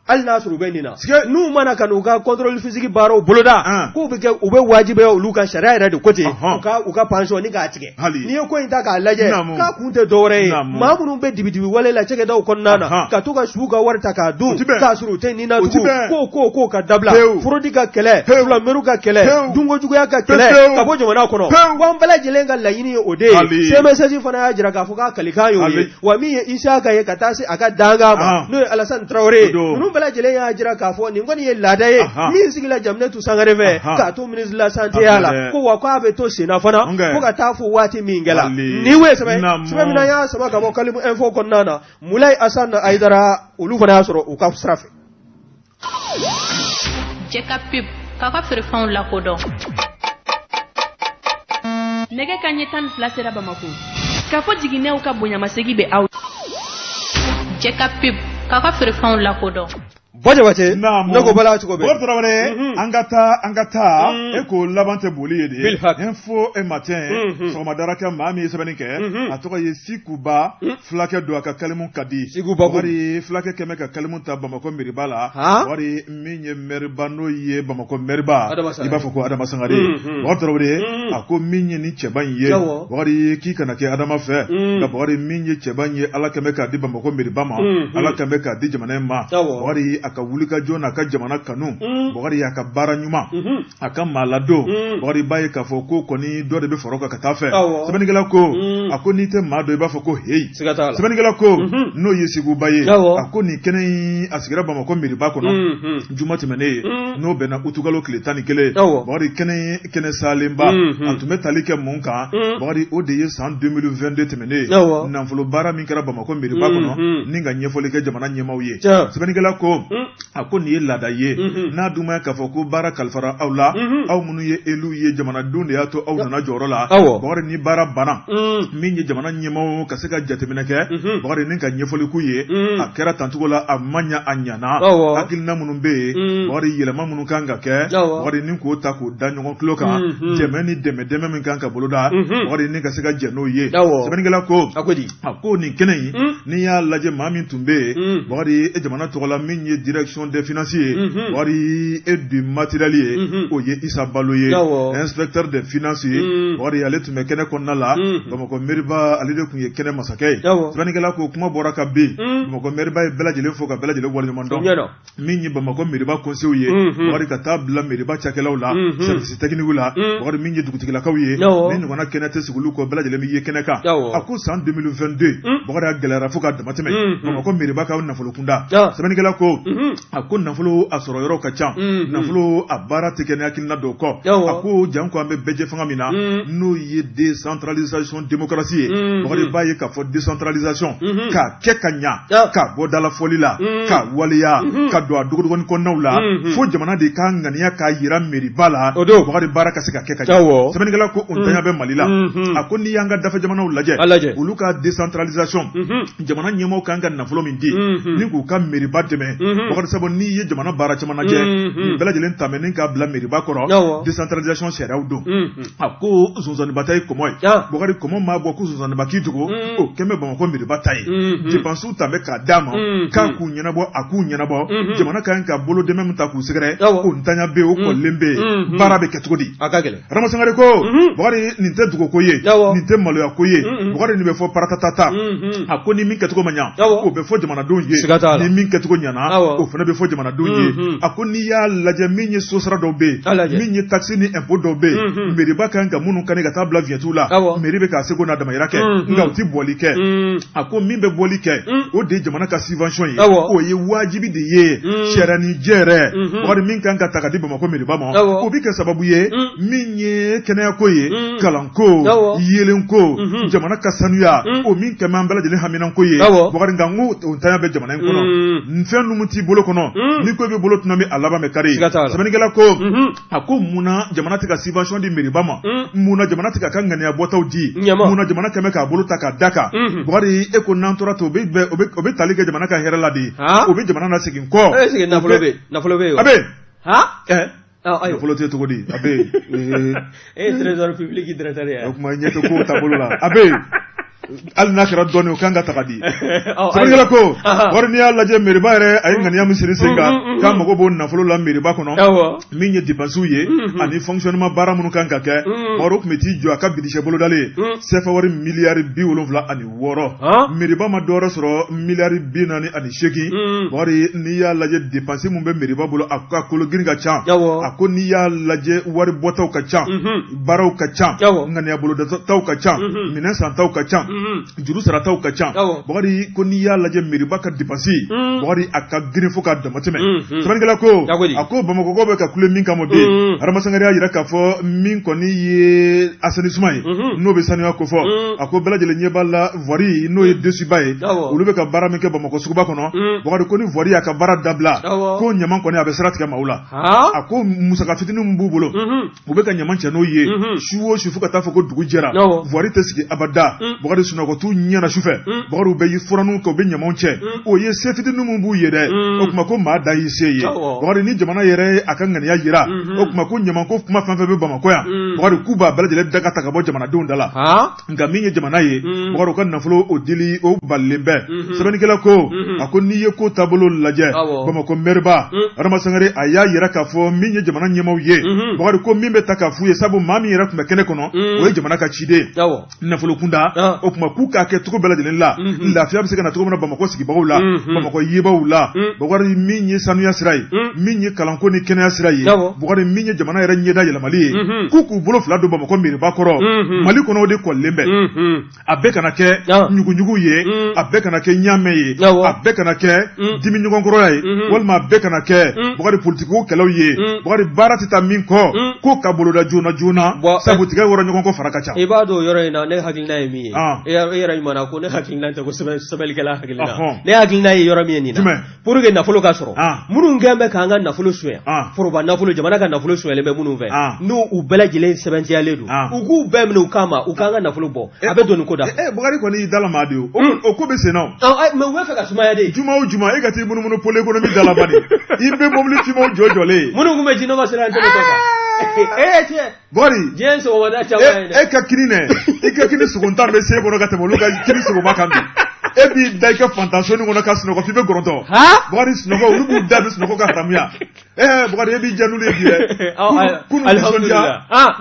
al nasru benina nu mana kanu ka contrôle physique baro boloda ko be ke ube wajibe ulu ka sharia de côté uka pension ni ka tige ni ko in ta ka laje ka kunte dore mamunu be dibidibi wala la cege da konnana ka to ka shuga warta ka du ka suru te ni na ko ka dabla furodi ka kele fula meru ka kele dungo jugo ya ka kele ka bojo mana kono wan bala jilenga la yini ode se message fana ya jira ka fuka kalika yo wa mi isa ka ye katasi aka danga ma no Alassane Traoré no bala jile ya jira ka fo ni ngoni ye ladaye mi sigila jamnatu sangare ve ka to ministre de la santé ala ko wa kwa be to sina fana ko ka tafu wati mingela ni we sebe mina ya saba ka mo kalimu info konnana Moulay Hassan Aidara ulu fana ya soro uka strafe Jeka pub kaka firfan la kodon nege kanye tan flasera Bamako ka fo jigine u ka bonya masegi be aw Jeka pub kaka firfan la kodon Bojabate nako bala to be Bortrawale angata eko labante boli de info et matin so madaraka mami sebenike atoka yesikuba flake do aka kalimun kadi wari flake kemeka kalimun ta Bamako Meribala wari minye Meribano ye Bamako Meriba iba foko Adama Sangare Bortrawale ako minye ni chebanye wari kikana ke Adama fe da wari minye chebanye ala kemeka di Bamako Meribama ala kemeka di jamanema wari aka wulika jona aka jamana kanu wari aka bara nyuma aka malado wari baye ka foko koni do de be foroka katafe sebenigala ko ako nite mado iba foko hey sebenigala ko no yesigu baye ako ni kene asigira Bamako Meriba kono juma temene no bena utugalo kletani kele wari kene salimba antume talike munka wari odeye 2022 temene nanfolo bara minkara Bamako Meriba kono ninga nyefolike jamana nyemawye sebenigala ko ako ni lada ye na duma ka foko bara kalfara awla aw munu ye elu ye jamana dunde ya to aw nana joro la bawari ni bara bana min ye jamana nyemaw ka se ka jatemina ke bawari nin ka nyefoli ku ye akera tantugo la amanya anyana akilna munu be bawari yelema munu kanga ke bawari nin ko ta ko danyo kloka jemeni deme min kanga boloda bawari nin ka se ka jeno ye sebenigala ko ako ni kenei ni ya laje mamin tumbe bawari e jamana to la min ye direction des financiers wari et du matériel oye Issa Baloye inspecteur des financiers wari ale tume kene konna la Bamako Meriba ale de kunye kene masakay sebenigala ko kuma bora ka be Bamako Meriba e belajele foka belajele wali mondo minyi Bamako Meriba conseiller wari ka tabla Meriba chakelaw la service technique la wari minyi dugutigila kawye ni ngona kene te sigulu ko belajele mi ye kene ka ako en 2022 wari agalera foka damateme Bamako Meriba ka na folo kunda sebenigala ko ako nafolo asoro yoro kacha nafolo abara tekene akilna doko ako janko ambe beje fanga mina no ye décentralisation démocratie bori baye ka fo décentralisation ka kekanya ka bodala folila ka waliya ka do adugo won ko nawla fo jamana de ka ngania ka yira Meribala bori baraka sika kekanya sebenigala ko untanya be malila ako ni yanga dafa jamana ulaje uluka décentralisation jamana nyemo kanga nafolo mindi ni ko ka Meriba deme bori sabo ni ye jamana bara chamana je belajelen tamenen ka bla Meriba koro décentralisation sera udo ako zunzani bataille komoy bogari komo ma boku zunzani bakitugo o keme Bamako Meriba taille je pense ou tabe ka dama ka ku nyana bo aku nyana bo jamana kan ka bolo de même ta ku segre o ntanya be o ko lembe bara be ketugodi akagele ramasangare ko bogari ninte dugo koye ninte malo ya koye bogari ni be fo paratata ako ni min ketugo manya o be fo jamana donje ni min ketugo nyana o fana be fo jamana donje ako ni ya laje minye sosra dobe minye taxi ni impôt dobe Meriba kan ga munu kan ga tabla vietula Meribe ka sego na dama irake nga uti bolike ako mimbe bolike o de jamana ka subvention ye o ye wajibi de ye shera ni jere wari min kan ga takadi Bamako Meriba mo o bi ke sababu ye minye kena ko ye kalanko yelenko jamana ka sanuya o min ke mambala de hamina ko ye wari ngangu untanya be jamana ko no nfenu muti bolo kono ni ko be bolo tunami alaba me kare sebenigala ko ako muna jamana tika subvention di Meriba ma muna jamana tika kangani abota udi muna jamana kame ka bolo taka daka bari eko nantora to be obe talike jamana ka herala di obe jamana na sigin ko na follow be abe ayo follow te to godi abe trésor public directeur ya kuma nyeto ko tabolo la abe al nakira doni kanga takadi sebenigala ko warni alla je Meriba re ay ngani am siri singa ka mago bon na folo la Meriba kono minye dipansu ye ani fonctionnement bara munu kanga ke waro committee jo aka bidishe bolo dale sefa wari milliard bi wolonfla ani woro Meriba ma doro soro milliard bi nani ani sheki wari ni ya laje dépenser mun be Meriba bolo akka kolo ginga cha akko ni ya laje wari botaw ka cha baraw ka cha ngani bolo da taw ka cha minen san taw ka cha juru sarataw ka cha bogari ko ni ya laje Meriba ka dipasi bogari aka grifo ka damateme sebenigala ko ako Bamako ko be ka kule min kamo be aramasangari ayira ka fo min ko ni ye assainissement no be sanu ko fo ako belajele nyebala voiri no ye dessus baye ulube ka bara min ke Bamako sukuba kono bogari ko ni voiri aka bara dabla ko nyaman ko ni abe saratika maula ako musaka fitinu mbubolo ube ka nyaman chano ye shuwo shufu ka tafo ko dugu jera voiri tesiki abada bogari sunɔgɔ t'u ɲɛna sufɛ bakari bɛ yi furanu kɛ u bɛ ɲamaw cɛ o ye se fitinin minnu b'u ye dɛ o tuma ko maa da y'i se ye bakari ni jamana yɛrɛ a ka ŋaniya yira o tuma ko ɲamanko kuma fɛn fɛn bɛ Bamakɔ yan bakari k'u b'a bɛɛ lajɛlen da ka ta ka bɔ jamanadenw da la nka min ye jamana ye bakari ka nafolo o dili o balilen bɛɛ sɛbɛnnikɛla ko a ko n'i ye ko taabolo lajɛ Bamakɔ mɛriba Adama Sangare a y'a yɛrɛ k'a fɔ min ye jamana ɲɛmaw ye bakari ko min bɛ ta k'a f'u ye sabu maa min yɛrɛ tun bɛ kɛnɛ kɔnɔ o ye jamana ka ciden nafolo kunda o tuma k'u k'a kɛ cogo bɛɛ lajɛlen la lafiya bɛ se ka na cogo min na Bamakɔ sigibagaw la Bamakɔ yebaw la bakari min ye sanuya sira ye min ye kalanko ni kɛnɛya sira ye bakari min ye jamana yɛrɛ ɲɛda yɛlɛmali ye k'u bolo fila don Bamakɔ mairie kɔrɔ Mali kɔnɔ o de kɔlilen bɛ a bɛɛ kana kɛ ɲuguɲugu ye a bɛɛ kana kɛ ɲaamɛ ye a bɛɛ kana kɛ dimi ɲɔgɔnkɔrɔya ye walima a bɛɛ kana kɛ bakari politikiw kɛlɛw ye bakari baara tɛ taa min kɔ ko ka boloda joona joona sabu tigɛ wɔrɔ ɲɔgɔn kɔ fara ka ca i b'a dɔn yɔrɔ in na ne hakilina ye min ye e yɛrɛ ɲuman ko ne hakilina tɛ ko sɛbɛnnikɛla hakilina ne hakilina ye yɔrɔ min ye nin na pour que nafolo ka sɔrɔ minnu kɛn bɛ k'an ka nafolo sonya foroba nafolo jamana ka nafolo sonyalen bɛ minnu fɛ n'u u bɛɛ lajɛlen sɛbɛntiyalen don u k'u bɛɛ minɛ u kama u k'an ka nafolo bɔ a bɛ don nin ko da bakari kɔni y'i dala maa de o ko bɛ sen na mɛ u bɛ fɛ ka sumaya de juma o juma e ka t'i munumunu pole économique dala bani i bɛ mobili fimaw jɔjɔlen minnu kun bɛ jinɔgɔ sira n tɛ ne tɔgɔ bakari diɲɛ sɔgɔmada caman e ka kini nɛ i ka kini sogontan bɛ sen kɔnɔ ka tɛmɛ olu ka kini sogoma kan bi e b'i da i ka fantansoni kɔnɔ ka sunɔgɔ f'i bɛ gɔrɔntɔ bakari sunɔgɔ olu b'u da bi sunɔgɔ ka haramuya bakari e b'i ja n'olu ye bi dɛ kunu nisɔndiya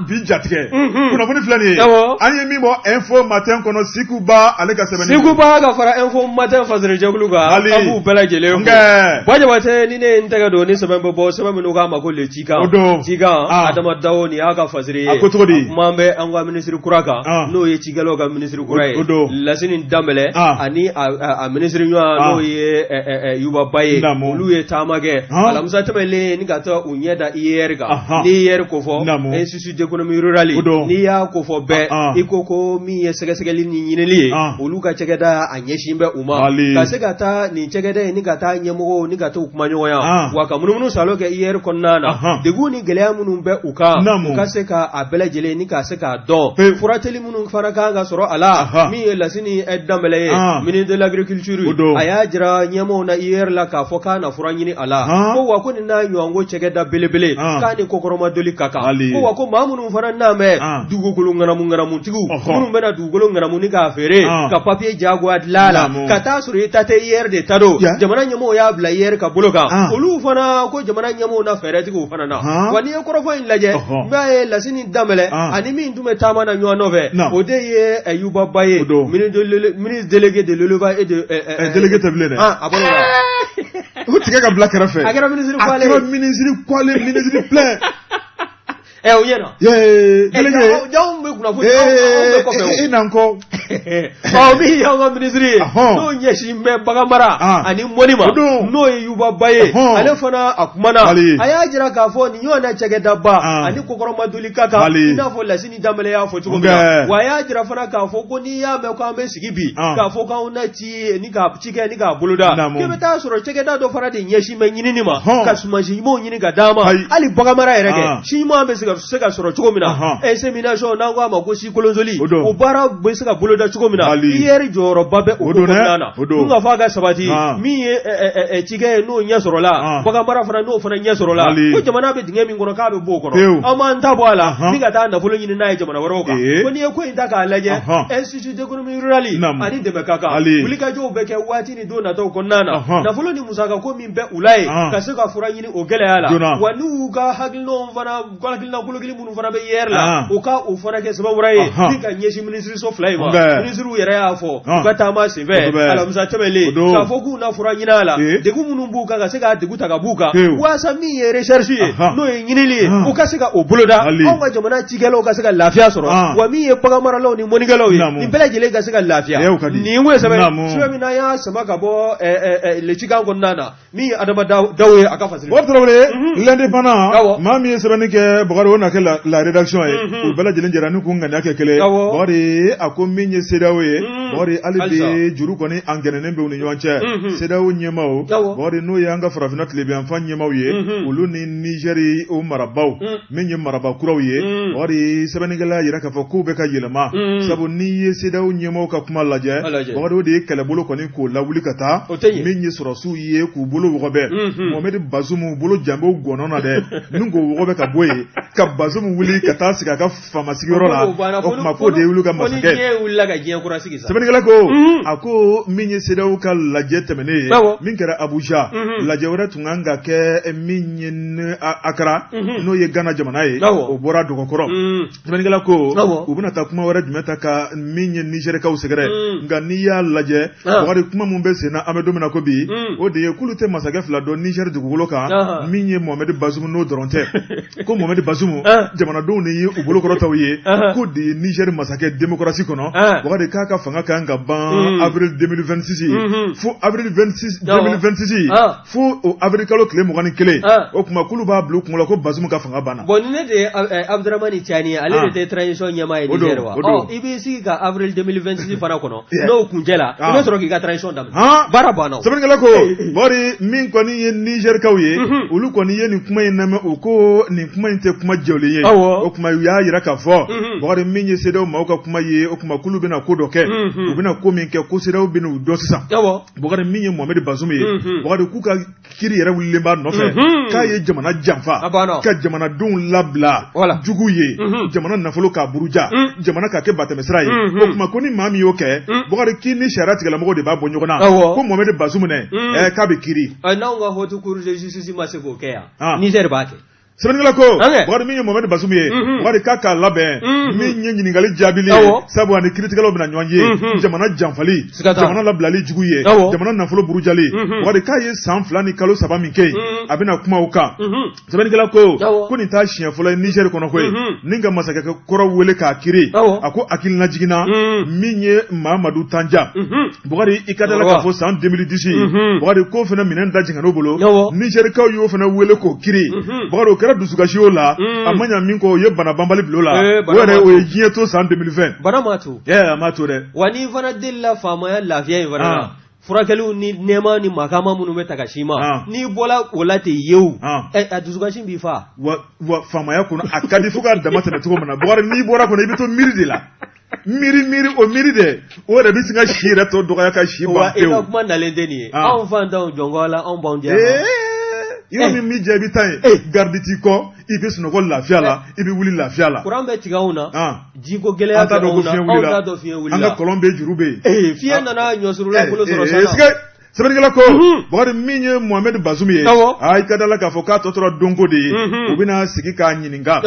bi jatigɛ kunnafoni filɛ nin ye an ye min bɔ info matin kɔnɔ Sikuba ale ka sɛbɛnni Sikuba ka fara info matin faserejakulu kan an b'u bɛɛ lajɛlen fo Bajabate ni ne n tɛgɛ don ni sɛbɛn bɛ bɔ sɛbɛn minnu k'a ma ko le Cikan Adama Dawo ni y'a ka fasere ye a ko cogo di kuma bɛ an ka minisiri kura kan n'o ye cikɛlaw ka minisiri kura ye Lasini Danbɛlɛ ani a minisiri ɲɔgɔn n'o ye Yuba Baye olu ye taama kɛ alamisa tɛmɛlen ni ka taa u ɲɛ da IER kan ni IER ko fɔ Institut d'économie rurale n'i y'a ko fɔ bɛɛ i ko min ye sɛgɛsɛgɛli ni ɲinili ye olu ka cɛkɛda a ɲɛsin bɛ u ma ka se ka taa nin cɛkɛda ye ni ka taa ɲɛmɔgɔw ni ka taa u kuma ɲɔgɔnya wa ka munumunu salo kɛ IER kɔnɔna na degun ni gɛlɛya minnu bɛ u kan u ka se ka a bɛɛ lajɛlen ni ka se k'a dɔn furateli minnu fana kan ka sɔrɔ a la min ye Lasini Danbɛlɛ ye ministre de l'agriculture a y'a jira ɲɛmɔgɔw na IER la k'a fɔ k'a na fura ɲini a la ko wa ko nin n'a ɲɔgɔn ko cɛkɛda belebele k'a ni kokɔrɔmadoli ka kan ko wa ko maa minnu fana n'a mɛn dugukolo ŋanamu-ŋanamutigiw minnu bɛna dugukolo ŋanamu ni k'a feere ka papiye jagoya dilan la ka taa sɔrɔ i ta tɛ IER de ta don jamana ɲɛmɔgɔw y'a bila IER ka bolo kan olu fana ko jamana ɲɛmɔgɔw na fɛɛrɛtigiw fana na wa n'i ye kɔrɔfɔ in lajɛ n b'a ye Lasini Danbɛlɛ ani min tun bɛ taama na ɲɔgɔn nɔfɛ o de ye Yuba Baye ministre délégué de l'élevage et de délégué tɛ bilen dɛ a bɔra la o tigɛ ka bila kɛrɛfɛ a kɛra ministre Kwale ministre plein o ɲɛna délégué janw bɛ kunnafoni anw bɛ kɔfɛ i na n kɔ min y'anw ka ministre ye n'o ɲɛsin bɛ baganmara ani mɔni ma n'o ye Yuba Baye ale fana a kumana a y'a jira k'a fɔ nin ɲɔgɔn na cɛkɛdaba ani kokɔrɔmadoli ka kan i n'a fɔ Lasini Danbɛlɛ y'a fɔ cogo min na wa a y'a jira fana k'a fɔ ko n'i y'a mɛn k'an bɛ sigi bi k'a fɔ k'anw na ci ni k'a ci kɛ ni k'a boloda k'i bɛ taa sɔrɔ cɛkɛda dɔ fana de ɲɛsin bɛ ɲinini ma ka sumansi ɲumanw ɲini ka d'a ma hali baganmara yɛrɛ kɛ si ɲuman bɛ se ka sɔrɔ cogo min na insémination n'an k'a ma ko si kolonsoli o baara bɛ se ka boloda cogo min na IER jɔyɔrɔba bɛ o kɔnɔna na kun ka fɔ a ka sabati min ye cikɛ ye n'o ɲɛ sɔrɔla baganmara fana n'o fana ɲɛ sɔrɔla ko jamana bɛ dingɛ min kɔnɔ k'a bɛ bɔ o kɔnɔ an m'an ta bɔ a la ni ka taa nafolo ɲini n'a ye jamana wɛrɛw kan ko n'i ye ko in ta k'a lajɛ Institut d'économie rurale ani dɛmɛ ka kan wulikajɔw bɛ kɛ waati ni don nataw kɔnɔna na nafolo ni musaka ko min bɛ u la ye ka se ka fura ɲini o gɛlɛya la wa n'u ka hakilinaw fana hakilina kolokili minnu fana bɛ IER la o ka o fana kɛ sababu wɛrɛ ye ni ka ɲɛsin minisiriso fila in ma minisiriw yɛrɛ y'a fɔ u ka taama senfɛ alamisa tɛmɛlen k'a fɔ k'u na fura ɲini a la degun minnu b'u kan ka se k'a degun ta ka b'u kan waasa min ye recherche ye n'o ye ɲinili ye u ka se ka o boloda anw ka jamana cikɛlaw ka se ka lafiya sɔrɔ wa min ye baganmaralaw ni mɔnikɛlaw ye nin bɛɛ lajɛlen ka se ka lafiya nin ko ye sɛbɛn min na y'a sama ka bɔ le Cikan kɔnɔna na min ye Adama Dawo ye a ka fasiri o tarawele l'indépendant maa min ye sɛbɛnni kɛ Bakari o na kɛ la rédaction ye u bɛɛ lajɛlen jɛra ni k'u ŋaniya kɛ kelen Bakari a ko min ye ye CEDEAO ye bɔgɔdi hali bi juru kɔni angɛnɛnen bɛ u ni ɲɔgɔn cɛ CEDEAO ɲɛmaaw bɔgɔdi n'o ye an ka farafina tilebiyanfan ɲɛmaaw ye olu ni Nigeri o marabaw min ye maraba kuraw ye bɔgɔdi sɛbɛnnikɛla yira k'a fɔ k'u bɛ ka yɛlɛma sabu n'i ye CEDEAO ɲɛmaaw ka kuma lajɛ bɔgɔdi o de ye kɛlɛbolo kɔni k'o lawuli ka taa min ye sɔrɔsiw ye k'u bolo wɔgɔbɛ Mohamed Bazoum bolo janbew gɔnɔ na dɛ n'u k'o wɔgɔbɛ ka bɔ yen ka Bazoum wuli ka taa sigi a ka fama sigiyɔrɔ la o kuma k'o de ye olu ka masakɛ sɛbɛnnikɛla ko a ko min ye CEDEAO ka lajɛ tɛmɛnen ye min kɛra Abuja lajɛ wɛrɛ tun kan ka kɛ min ye Accra n'o ye Ghana jamana ye o bɔra dɔgɔkɔrɔ sɛbɛnnikɛla ko u bɛna taa kuma wɛrɛ jumɛn ta ka min ye Nigérikaw sɛgɛrɛ nka n'i y'a lajɛ bɔgɔdi kuma mun bɛ sen na an bɛ don min na ko bi o de ye k'olu tɛ masakɛ fila dɔn Niger dugukolo kan min ye Mohamed Bazoum n'o dɔrɔn tɛ ko Mohamed Bazoum jamanadenw de ye u bolokɔrɔtaw ye ko de ye Niger masakɛ démocratie kɔnɔ bɔgɔdi k'a ka fanga kan ka ban avril 2026 fo avril 2026 fo o avril kalo tile 21 o kuma k'olu b'a bila u kunkolo ko Bazoum ka fanga banna bon ne de Abdramani Tiani ale de tɛ transition ɲɛmaa ye Niger wa i b'i sigi ka avril 2026 fana kɔnɔ n'o kuncɛ la i bɛ sɔrɔ k'i ka transition daminɛ baara banna sɛbɛnnikɛla ko bɔgɔdi min kɔni ye Nigerikaw ye olu kɔni ye nin kuma in lamɛn o ko nin kuma in tɛ kuma jɛlen ye o kuma u y'a yira k'a fɔ bɔgɔdi min ye CEDEAO maaw ka kuma ye o kuma k'olu bɛna ko dɔ kɛ u bɛna ko min kɛ ko CEDEAO bɛna u dɔn sisan bɔgɔdi min ye Mohamed Bazoum ye bɔgɔdi k'u ka kiri yɛrɛ wulilen b'a nɔfɛ k'a ye jamana janfa ka jamanadenw labila jugu ye jamana nafolo k'a buruja jamana k'a kɛ batɛmɛsira ye o kuma ko ni maa min y'o kɛ bɔgɔdi k'i ni sariya tigilamɔgɔw de b'a bɔ ɲɔgɔn na ko Mohamed Bazoum dɛ k'a bɛ kiri n'anw ka haute cour de justice ma se k'o kɛ yan Niger b'a kɛ sɛbɛnnikɛla ko bɔgɔdi min ye Mohamed Bazoum ye bɔgɔdi k'a k'a labɛn min ye ɲininkali jaabili ye sabu ani kiiritigɛlaw bɛna ɲɔgɔn ye jamana janfali jamana labilali jugu ye jamana nafolo burujali bɔgɔdi k'a ye san 2 ni kalo 3 min kɛ yen a bɛna kuma o kan sɛbɛnnikɛla ko nin t'a siɲɛ fɔlɔ ye Niger kɔnɔ koyi ni ka masakɛ kɔrɔ wele k'a kiri a ko hakilina jiginna min ye Mahamadou Tanja bɔgɔdi i ka dala k'a fɔ san 2010 bɔgɔdi ko fana minɛn da jiginna o bolo Nigerikaw y'o fana wele k'o kiri bɔgɔdi dusukasi o la a ma ɲa min kɔ o ye bana banbali bila o la o yɛrɛ o ye diɲɛ to san 2020 bana ma to a ma to dɛ wa n'i fana delila faamaya lafiya in fana na furakɛliw ni nɛɛma ni makama minnu bɛ ta ka si ma n'i bɔla o la ten yewu a dusukasi b'i fa wa faamaya kɔnɔ a ka di fo k'a dama tɛmɛ cogo min na bɔgɔdi n'i bɔra kɔnɔ i bɛ to miiri de la miiri o miiri dɛ o de bɛ sin ka si yɛrɛ tɔ dɔgɔya ka si ban pewu wa e ka kuma nalen tɛ nin ye anw fantanw jɔnkɔ la anw b'anw jɛ yɔrɔ min b'i jɛ i bɛ taa yen garidi t'i kɔ i bɛ sunɔgɔ lafiya la i bɛ wuli lafiya la kuran bɛ tigɛ anw na jiko gɛlɛya bɛ anw na anw t'a dɔn fiɲɛ wulila an ka kɔlɔn bɛ juru bɛ yen fiɲɛ nana ɲɔsurula bolo sɔrɔ sana sɛbɛnnikɛla ko bɔgɔdi min ye Mohamed Bazoum ye i ka dala k'a fɔ k'a tɔ tora donko de ye u bɛna sigi k'a ɲininka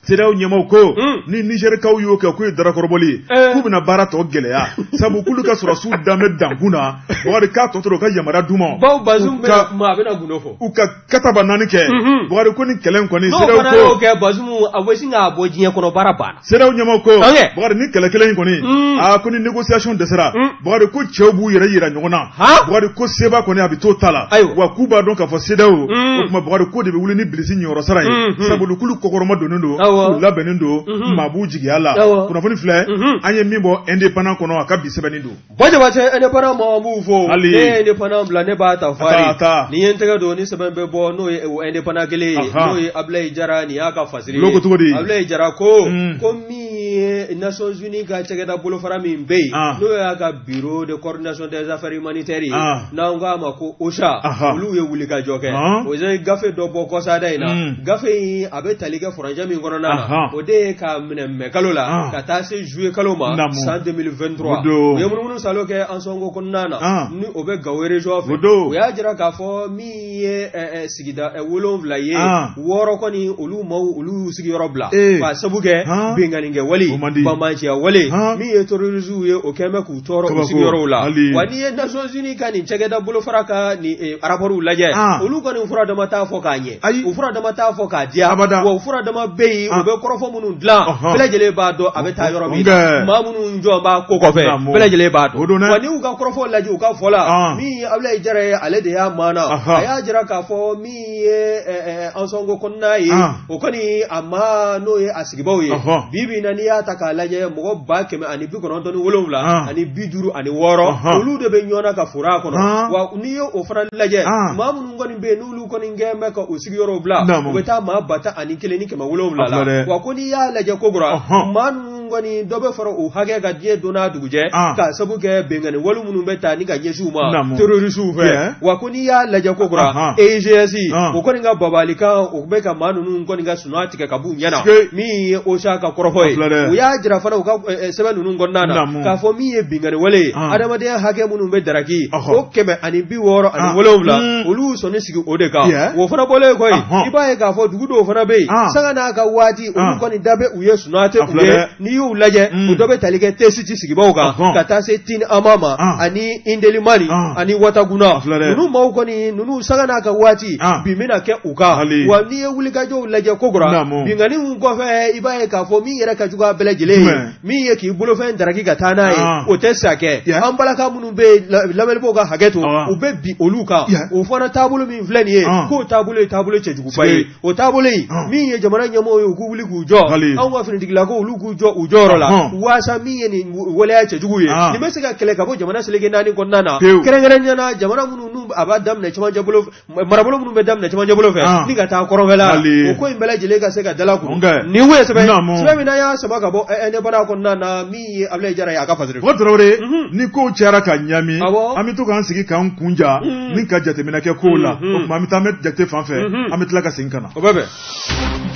CEDEAO ɲɛmaaw ko ni Nigerikaw y'o kɛ k'u ye darakɔrɔbɔli ye k'u bɛna baara tɔ gɛlɛya sabu k'olu ka sɔrɔsiw danbɛ dankun na bɔgɔdi k'a tɔ tora u ka yamaruya d'u ma bawo Bazoum bɛna kuma a bɛna gundo fɔ u ka kataba 4 kɛ bɔgɔdi ko ni kɛlɛ in kɔni CEDEAO ko n'o fana y'o kɛ Bazoum a bɛ sin k'a bɔ diɲɛ kɔnɔ baara banna CEDEAO ɲɛmaaw ko bɔgɔdi ni kɛlɛ kelen in kɔni ko ni négociation dɛsɛra bɔgɔdi ko cɛw b'u yɛrɛ yira ɲɔgɔn na bɔgɔdi ko seba kɔni a bɛ to ta la wa k'u b'a dɔn k'a fɔ CEDEAO o tuma bɔgɔdi ko de bɛ wuli ni Bilisi ɲɛyɔrɔ sara ye sabu k'ulu kɔkɔrɔma donnen don k'u labɛnnen don maa b'u jigiya la kunnafoni filɛ an ye min bɔ indépendant kɔnɔ a ka bi sɛbɛnni don Bɔjabate indépendant mɔgɔ b'u fo ne ye indépendant bila ne b'a ta fari ni ye n tɛgɛ don ni sɛbɛn bɛ bɔ n'o ye o indépendant kelen ye n'o ye Ablaye Jara nin y'a ka fasiri ye Ablaye Jara ko min ye Nations Unies ka cɛkɛda bolofara min bɛ yen n'o y'a ka bureau de coordination des affaires humanitaires ye n'an k'a ma ko OCHA olu ye wuli ka jɔ kɛ o ye gafe dɔ bɔ kɔsada in na gafe in a bɛ tali kɛ furancɛ min kɔnɔna na o de ye ka minɛ mai kalo la ka taa se juillet kalo ma san 2023 u ye munumunu salo kɛ an sɔnko kɔnɔna na ni o bɛ Gawo région fɛ o y'a jira k'a fɔ min ye sigida 7 ye 6 kɔni olu maaw olu sigiyɔrɔ bila k'a sabu kɛ benganikɛ wale banbanciya wale min ye terroristes ye o kɛn bɛ k'u tɔɔrɔ u sigiyɔrɔw la wa n'i ye Nations Unies ka nin cɛkɛda bolofara ka ni rapports lajɛ olu kɔni fura dama t'a fɔ k'a ɲɛ u fura dama t'a fɔ k'a diya wa u fura dama bɛ yen u bɛ kɔrɔfɔ minnu dilan bɛɛ lajɛlen b'a dɔn a bɛ taa yɔrɔ min na maa minnu jɔ b'a ko kɔfɛ bɛɛ lajɛlen b'a dɔn wa ni u ka kɔrɔfɔ lajɛ u ka fɔ la min ye Ablaye Jara ye ale de y'a maana a y'a jira k'a fɔ min ye an sɔnko kɔnɔna ye o kɔni a ma n'o ye a sigibaw ye bi bi na n'i y'a ta k'a lajɛ mɔgɔ 197 ani 50 ani 6 olu de bɛ ɲɔgɔn ka fura kɔnɔ wa n'i ye o fana lajɛ maa minnu kɔni bɛ yen n'olu kɔni gɛn bɛ ka o sigiyɔrɔw bila u bɛ taa maa 101 ni 700 la wa ko n'i y'a lajɛ Kokura maa ninnu kɔni dɔ bɛ fara o hakɛ ka diɲɛ don n'a dugujɛ ka sabu kɛ bɛnkanni wale minnu bɛ taa ni ka ɲɛsin u ma terrorisiw fɛ wa ko n'i y'a lajɛ Kokura AGS o kɔni ka babalikan o bɛ ka maa ninnu kɔni ka sunuya tigɛ ka b'u ɲɛna min ye OCHA ka kɔrɔfɔ ye u y'a jira fana u ka sɛbɛn ninnu kɔnɔna na k'a fɔ min ye bɛnkanni wale ye adamadenya hakɛ minnu bɛ daraki o 167 olu sɔnni sigi o de kan o fana bɔlen koyi i b'a ye k'a fɔ dugu dɔw fana bɛ yen sanga n'a ka waati olu kɔni da bɛ u ye sunuya tɛ u ye n'i y'u lajɛ u dɔ bɛ tali kɛ tɛsiti sigibaw kan ka taa se Tine Amama ani Indelimani ani Wataguna ninnu maaw kɔni ninnu sanga n'a ka waati bi bɛna kɛ u kan wa n'i ye wulikajɔw lajɛ Kokura binkanniw kɔfɛ i b'a ye k'a fɔ min yɛrɛ ka jugu a bɛɛ lajɛlen ye min ye k'i bolofɛn daraki ka taa n'a ye o tɛ sa kɛ an balaka minnu bɛ lamɛnbagaw ka hakɛ to u bɛ bi olu kan o fana taabolo min filɛ nin ye k'o taabolo ye taabolo cɛjuguba ye o taabolo in min ye jamana ɲɛmɔgɔw ye u k'u wuli k'u jɔ anw ka finitigilakaw olu k'u jɔ u jɔyɔrɔ la waasa min ye nin waleya cɛjugu ye nin bɛ se ka kɛlɛ ka bɔ jamana seleke 4 kɔnɔna na kɛrɛnkɛrɛnnenya na jamana minnu a b'a daminɛ cɛmancɛ bolo marabolo minnu bɛ daminɛ cɛmancɛ bolo fɛ ni ka taa kɔrɔnfɛla o ko in bɛɛ lajɛlen ka se ka dalakuru nin ko ye sɛbɛn min na y'a sama ka bɔ indépendance kɔnɔna na min ye Ablaye Jara ye a ka fasiri o Traoré ni ko cayara ka ɲami an bɛ to k'an sigi k'an kunja ni ka jateminɛ kɛ kow la o tuma an bɛ taa an bɛ jate fan fɛ an bɛ tila ka segin ka na o bɛ bɛn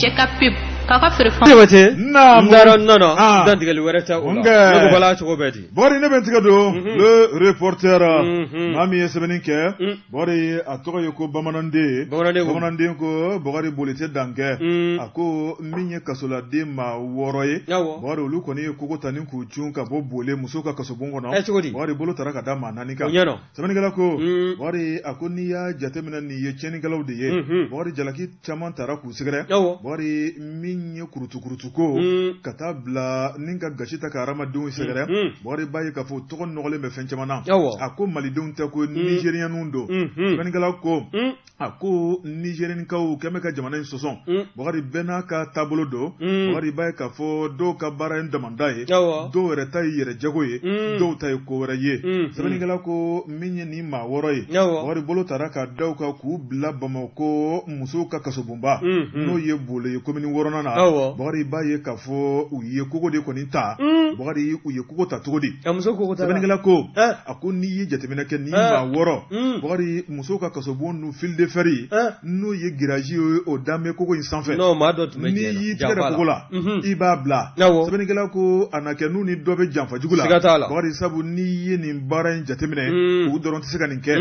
Jɛka pub k'a ka feere fɛn nɔnɔ dantigɛli wɛrɛ tɛ o la ne ko bala cogo bɛɛ di Bɔri ne bɛ n tigɛ don le reporter maa min ye sɛbɛnni kɛ Bɔri a tɔgɔ ye ko bamananden ko Bɔkari boli tɛ dan kɛ a ko min ye kasoladen maa 6 ye Bɔri olu kɔni ye kogo ta ni k'u cun ka bɔ Bole muso ka kasobon kɔnɔ Bɔri bolo taara ka da maa 4 kan sɛbɛnnikɛla ko Bɔri a ko n'i y'a jateminɛ nin ye tiɲɛnikɛlaw de ye Bɔri jalaki caman taara k'u sɛgɛrɛ Bɔri min ye kurutu ko ka taa bila ni ka gasi ta ka hadamadenw sɛgɛrɛ Bɔri b'a ye k'a fɔ tɔgɔ nɔgɔlen bɛ fɛn caman na a ko malidenw tɛ ko nigérienw don sɛbɛnnikɛla ko a ko nigérienkaw kɛmɛ bɛ ka jamana in sɔsɔn Bɔkari bɛɛ n'a ka taabolo don Bɔkari b'a ye k'a fɔ dɔw ka baara ye damanda ye dɔw yɛrɛ ta ye yɛrɛ jago ye dɔw ta ye ko wɛrɛ ye sɛbɛnnikɛla ko min ye nin maa 6 ye Bɔkari bolo taara ka daw kan k'u bila Bamakɔ musow ka kasobonba n'o ye Bole ye commune 6nan na Bɔkari b'a ye k'a fɔ u ye kogo de kɔni ta Bɔkari u ye kogo ta cogo di sɛbɛnnikɛla ko a ko n'i ye jateminɛ kɛ nin maa 6 Bɔkari musow ka kasobon nu fil de fer n'o ye girage ye o danbe kogo in sanfɛ n'i y'i tigɛ kogo la i b'a bila sɛbɛnnikɛla ko a na kɛ n'u ni dɔ bɛ janfa jugu la Bɔkari sabu n'i ye nin baara in jateminɛ u dɔrɔn tɛ se ka nin kɛ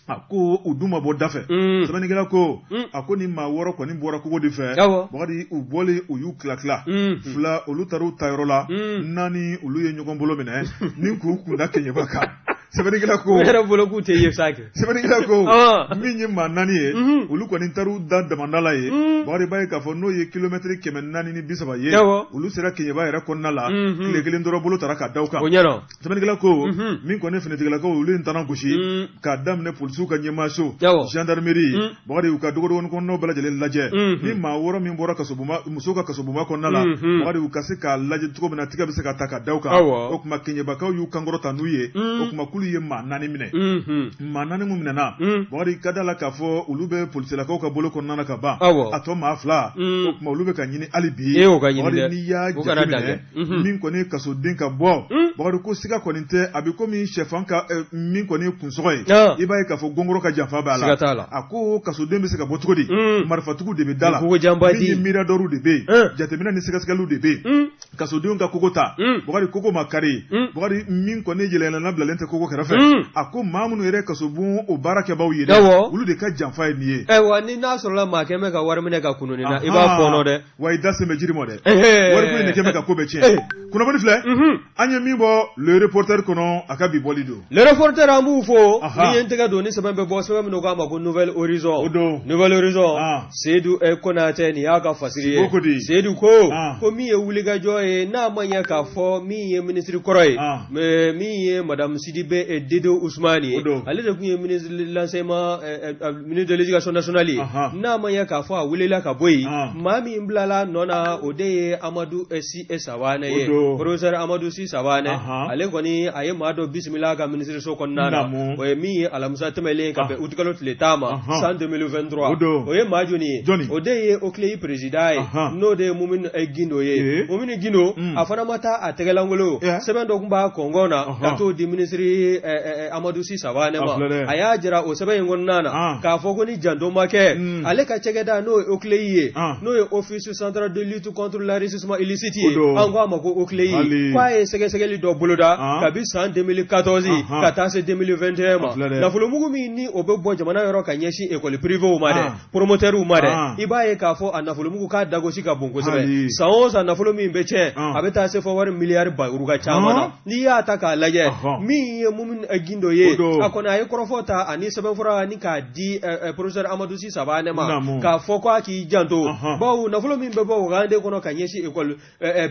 a ko u dun ma bɔ da fɛ sɛbɛnnikɛla ko a ko nin maa 6 kɔni bɔra kogo de fɛ Bɔkari u bɔlen u y'u tila 2 olu taar'u tayɔrɔ la 4 olu ye ɲɔgɔn bolo minɛ ni k'u kunda Keɲeba kan sɛbɛnnikɛla ko yɛrɛ bolo k'u tɛ ye sa kɛ sɛbɛnnikɛla ko min ye maa 4 ye olu kɔni taar'u da damanda la ye Bɔkari b'a ye k'a fɔ n'o ye kilomètre 430 ye olu sera Keɲeba yɛrɛ kɔnɔna la tile 1 dɔrɔn bolo taara ka da u kan sɛbɛnnikɛla ko min kɔni finitigilakaw olu ye tana gosi k'a daminɛ polisiw ka ɲɛmaaso gendarmerie Bɔkari y'u ka dogodogoni kɔnɔnaw bɛɛ lajɛlen lajɛ ni maa 6 min bɔra musow ka kasobonba kɔnɔna la Bɔkari y'u ka se k'a lajɛ cogo min na tigɛ bɛ se ka ta ka da u kan o tuma Keɲebakaw y'u kankɔrɔta n'u ye o tuma k'olu ye maa 4 minɛ maa 4 mun minɛna Bɔkari ka da la k'a fɔ olu bɛ polisilakaw ka bolo kɔnɔna na ka ban a tɔ maa 2 o tuma olu bɛ ka ɲini hali bi Bɔkari n'i y'a jateminɛ min kɔni kasoden ka bɔ Bɔkari ko siga kɔni tɛ a bɛ komi sɛfan ka min kɔni kunsɔgɔ ye i b'a ye k'a fɔ gɔngɔrɔ ka janfa b'a la a ko kasoden bɛ se ka bɔ cogo di marifatigiw de bɛ da la min ni miradɔrw de bɛ yen jateminɛ ni sɛgɛsɛgɛliw de bɛ yen kasodenw ka kogo ta Bɔkari kogo ma kari Bɔkari min kɔni yɛlɛnna bilalen tɛ kogo kɛrɛfɛ a ko maa minnu yɛrɛ kasobon o baarakɛbaaw ye dɛ olu de ka janfa ye nin ye wa ni n'a sɔrɔla maa kɛmɛ ka wari minɛ ka kununi na i b'a fɔɔnɔ dɛ wa i da sen bɛ jiri ma dɛ wari ko in de kɛmɛ ka ko bɛ tiɲɛ Kunaboni filɛ an ye min bɔ le reporter kɔnɔ a ka bi bɔli don le reporter an b'u fo ni ye n tɛgɛ don ni sɛbɛn bɛ bɔ sɛbɛn min k'a ma ko nouvelle horizon nouvelle horizon Seydou Konate nin y'a ka fasiri ye Seydou ko min ye wulikajɔ ye n'a ma ɲɛ k'a fɔ min ye ministre kɔrɔ ye min ye madame Sidibe Dedo Ousmane ye ale de tun ye ministre de l'enseignement ministre de l'éducation nationale ye n'a ma ɲɛ k'a fɔ a wulela ka bɔ yen maa min bilala nɔ na o de ye Amadou Si Sawane ye professeur Amadou Si Sawane ale kɔni a ye maa dɔ bisimila ka ministre so kɔnɔna na o ye min ye alamisa tɛmɛlen ka bɛn utikalo tile 10 ma san 2023 o ye maa joli ye o de ye Oclei président ye n'o de ye Mumini Gindo ye Mumini Gindo a fana ma taa a tɛgɛlankolon sɛbɛn dɔ tun b'a kɔngɔn na ka t'o di ministre Amadou Si Sawane ma a y'a jira o sɛbɛn in kɔnɔna na k'a fɔ ko ni janto ma kɛ ale ka cɛkɛda n'o ye Oclei ye n'o ye office central de lutte contre l'enrichissement illicite ye an ko a ma ko Oclei k'a ye sɛgɛsɛgɛli dɔ boloda kabi san 2014 ka taa se 2021 ma nafolomugu min ni o bɛ bɔ jamana yɔrɔ ka ɲɛsin école privée ma dɛ promoteur ma dɛ i b'a ye k'a fɔ a nafolomugu k'a dagosi ka bon kosɛbɛ san o san nafolo min bɛ cɛn a bɛ taa se fɔ wari miliyari baro ka caman na n'i y'a ta k'a lajɛ min ye Mumini Gindo ye a kɔni a ye kɔrɔfɔ ta ani sɛbɛnfura ni k'a di professeur Amadou Si Sawane ma k'a fɔ ko a k'i janto bawo nafolo min bɛ bɔ Wagande kɔnɔ ka ɲɛsin école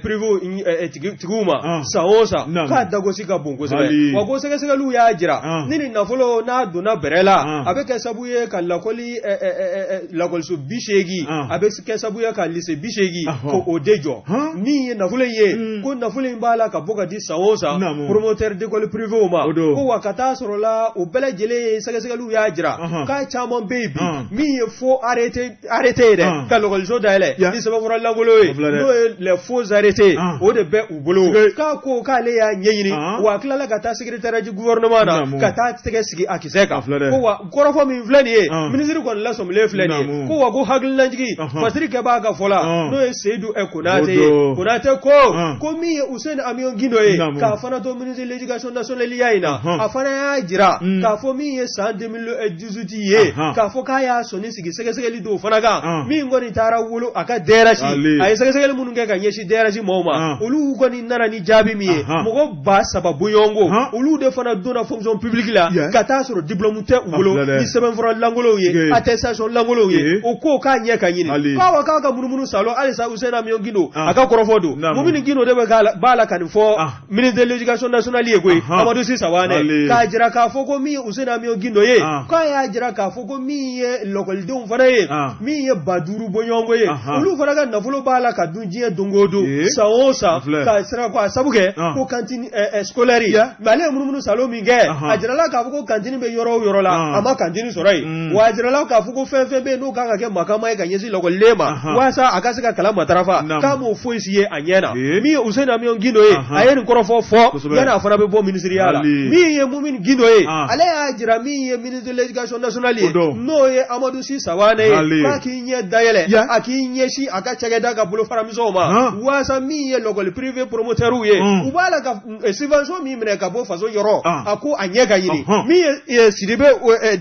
privée tigiw ma san o san k'a dagosi ka bon kosɛbɛ wa ko sɛgɛsɛgɛliw y'a jira ni nin nafolo n'a donna bɛrɛ la a bɛ kɛ sababu ye ka lakɔliso 80 a bɛ kɛ sababu ye ka lycée 80 ko o de jɔ min ye nafolo in ye ko nafolo in b'a la ka bɔ ka di san o san promoteur d'école privée ma ko wa ka taa sɔrɔ la o bɛɛ lajɛlen ye sɛgɛsɛgɛliw y'a jira k'a caman bɛ yen bi min ye faux arrêté yɛrɛ ka lakɔliso dayɛlɛ ni sɛbɛnfura lankolon ye n'o ye les faux arrêtés o de bɛ u bolo k'a ko k'ale y'a ɲɛɲini wa a tilala ka taa secrétaire du gouvernement na ka taa tɛgɛ sigi a kisɛ kan ko wa kɔrɔfɔ min filɛ nin ye ministre kɔni lasɔmilen filɛ nin ye ko wa ko hakilinajigi fasiri kɛ b'a ka fɔ la n'o ye Seydou Konate ye Konate ko min ye Usaini Amion Gindo ye k'a fana to ministre de l'éducation nationale ya in na a fana y'a jira k'a fɔ min ye san 2018 ye k'a fɔ k'a y'a sɔnni sigi sɛgɛsɛgɛli dɔw fana kan min kɔni taara wolo a ka DRH a ye sɛgɛsɛgɛli minnu kɛ ka ɲɛsin DRH mɔɔw ma olu kɔni nana ni jaabi min ye mɔgɔ 300 bonyɔngo olu de fana donna fonction publique la ka taa sɔrɔ diplôme tɛ u bolo ni sɛbɛnfura lankolonw ye attestation lankolonw ye o ko k'a ɲɛ ka ɲini k'a ka munumunu salo halisa Usaini Amion Gindo a ka kɔrɔfɔ don Mumini Gindo de b'a la ka nin fɔ ministre de l'éducation nationale ye koyi Amadou Si Sawane k'a jira k'a fɔ ko min ye Usaini Amion Gindo ye k'a y'a jira k'a fɔ ko min ye lɔkɔlidenw fana ye min ye 5,000 bɔɲɔgɔnko ye olu fana ka nafolo b'a la ka dun diɲɛ don o don san o san ka sira ko a sabu kɛ ko cantine scolaire mais ale ye munumunu salo min kɛ a jirala k'a fɔ ko cantine bɛ yɔrɔ o yɔrɔ la a ma cantine sɔrɔ yen wa a jirala k'a fɔ ko fɛn fɛn bɛ yen n'o kan ka kɛ makama ye ka ɲɛsin lɔkɔliden ma walasa a ka se ka kalan matarafa k'a m'o foyi si ye a ɲɛ na min ye Usaini Amion Gindo ye a ye nin kɔrɔfɔ fɔ yanni a fana bɛ bɔ ministeriya la min ye Mumini Gindo ye ale y'a jira min ye ministre de l'éducation nationale ye n'o ye Amadou Si Sawane ye k'a k'i ɲɛ dayɛlɛ a k'i ɲɛsin a ka cakɛda ka bolo faramisɛnw ma walasa min ye lɔkɔli privé promoteur ye u b'a la ka subvention min minɛ ka bɔ faso yɔrɔ a ko a ɲɛ ka ɲini min ye Sidibe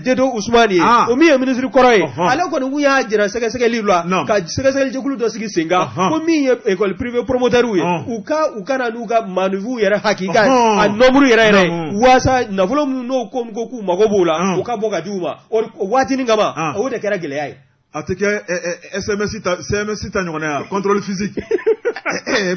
Dedo Ousmane ye o min ye ministre kɔrɔ ye ale kɔni kun y'a jira sɛgɛsɛgɛli la ka sɛgɛsɛgɛli jɛkulu dɔ sigi sen kan ko min ye école privée promoteur ye u kana n'u ka manœuvre yɛrɛ hakika a nombre yɛrɛ walasa nafolo min n'o ko k'u mago b'o la u ka bɔ ka di u ma o waatinin kama o de kɛra gɛlɛya ye a tɛ kɛ CMS ta ɲɔgɔnna ye contrôle physique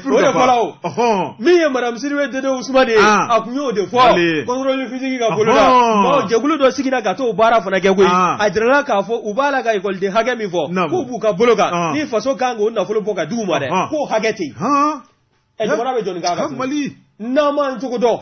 o de fɔla o min ye madame Sidibe Dedo Ousmane ye a kun y'o de fɔ contrôle physique ka bolo la jɛkulu dɔ sigina ka t'o baara fana kɛ koyi a jirala k'a fɔ u b'a la ka écoleden hakɛ min fɔ k'u b'u ka bolo kan ni faso kan k'o nafolo bɔ ka di u ma dɛ k'o hakɛ tɛ yen jamana bɛ jɔnni k'a kan n'an m'an cogo dɔn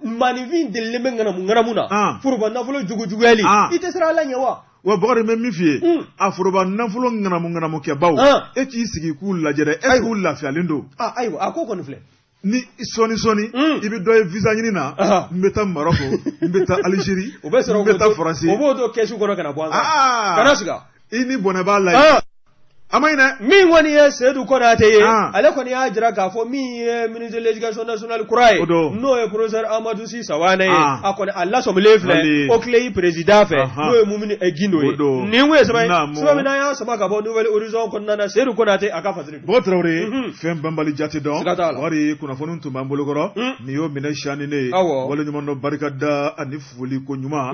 maninfin delilen bɛ ŋanamu na foroba nafolo jugujuguyali i tɛ siran ala ɲɛ wa Bakari bɛ min f'i ye a foroba nafolo ŋanamu kɛbaw e k'i sigi k'u lajɛ dɛ est-ce que u lafiyalen don ayiwa a ko kɔni filɛ ni sɔɔni i bɛ dɔ ye visa ɲini na n bɛ taa Maroko n bɛ taa Algérie n bɛ taa Faransi o b'o to kɛsu kɔnɔ ka na bɔ an kan kana siga i ni bɔnɛ b'a la amaina min woni ye Seydou Konate ye ale koni ya jira ka fo min ye ministre de l'éducation nationale kuraye no ye professeur Amadou Si Sawane ye akoni Allah som lefle o clé président fait no ye mumini egindo ye ni we sama mina ya sama ka bo nouvelle horizon kon nana Seydou Konate aka fasiri bo trawre fem bambali jati don wari kuna fonun tumba mbolo koro ni yo mina shani ne wala nyuma no barika da ani fuli ko nyuma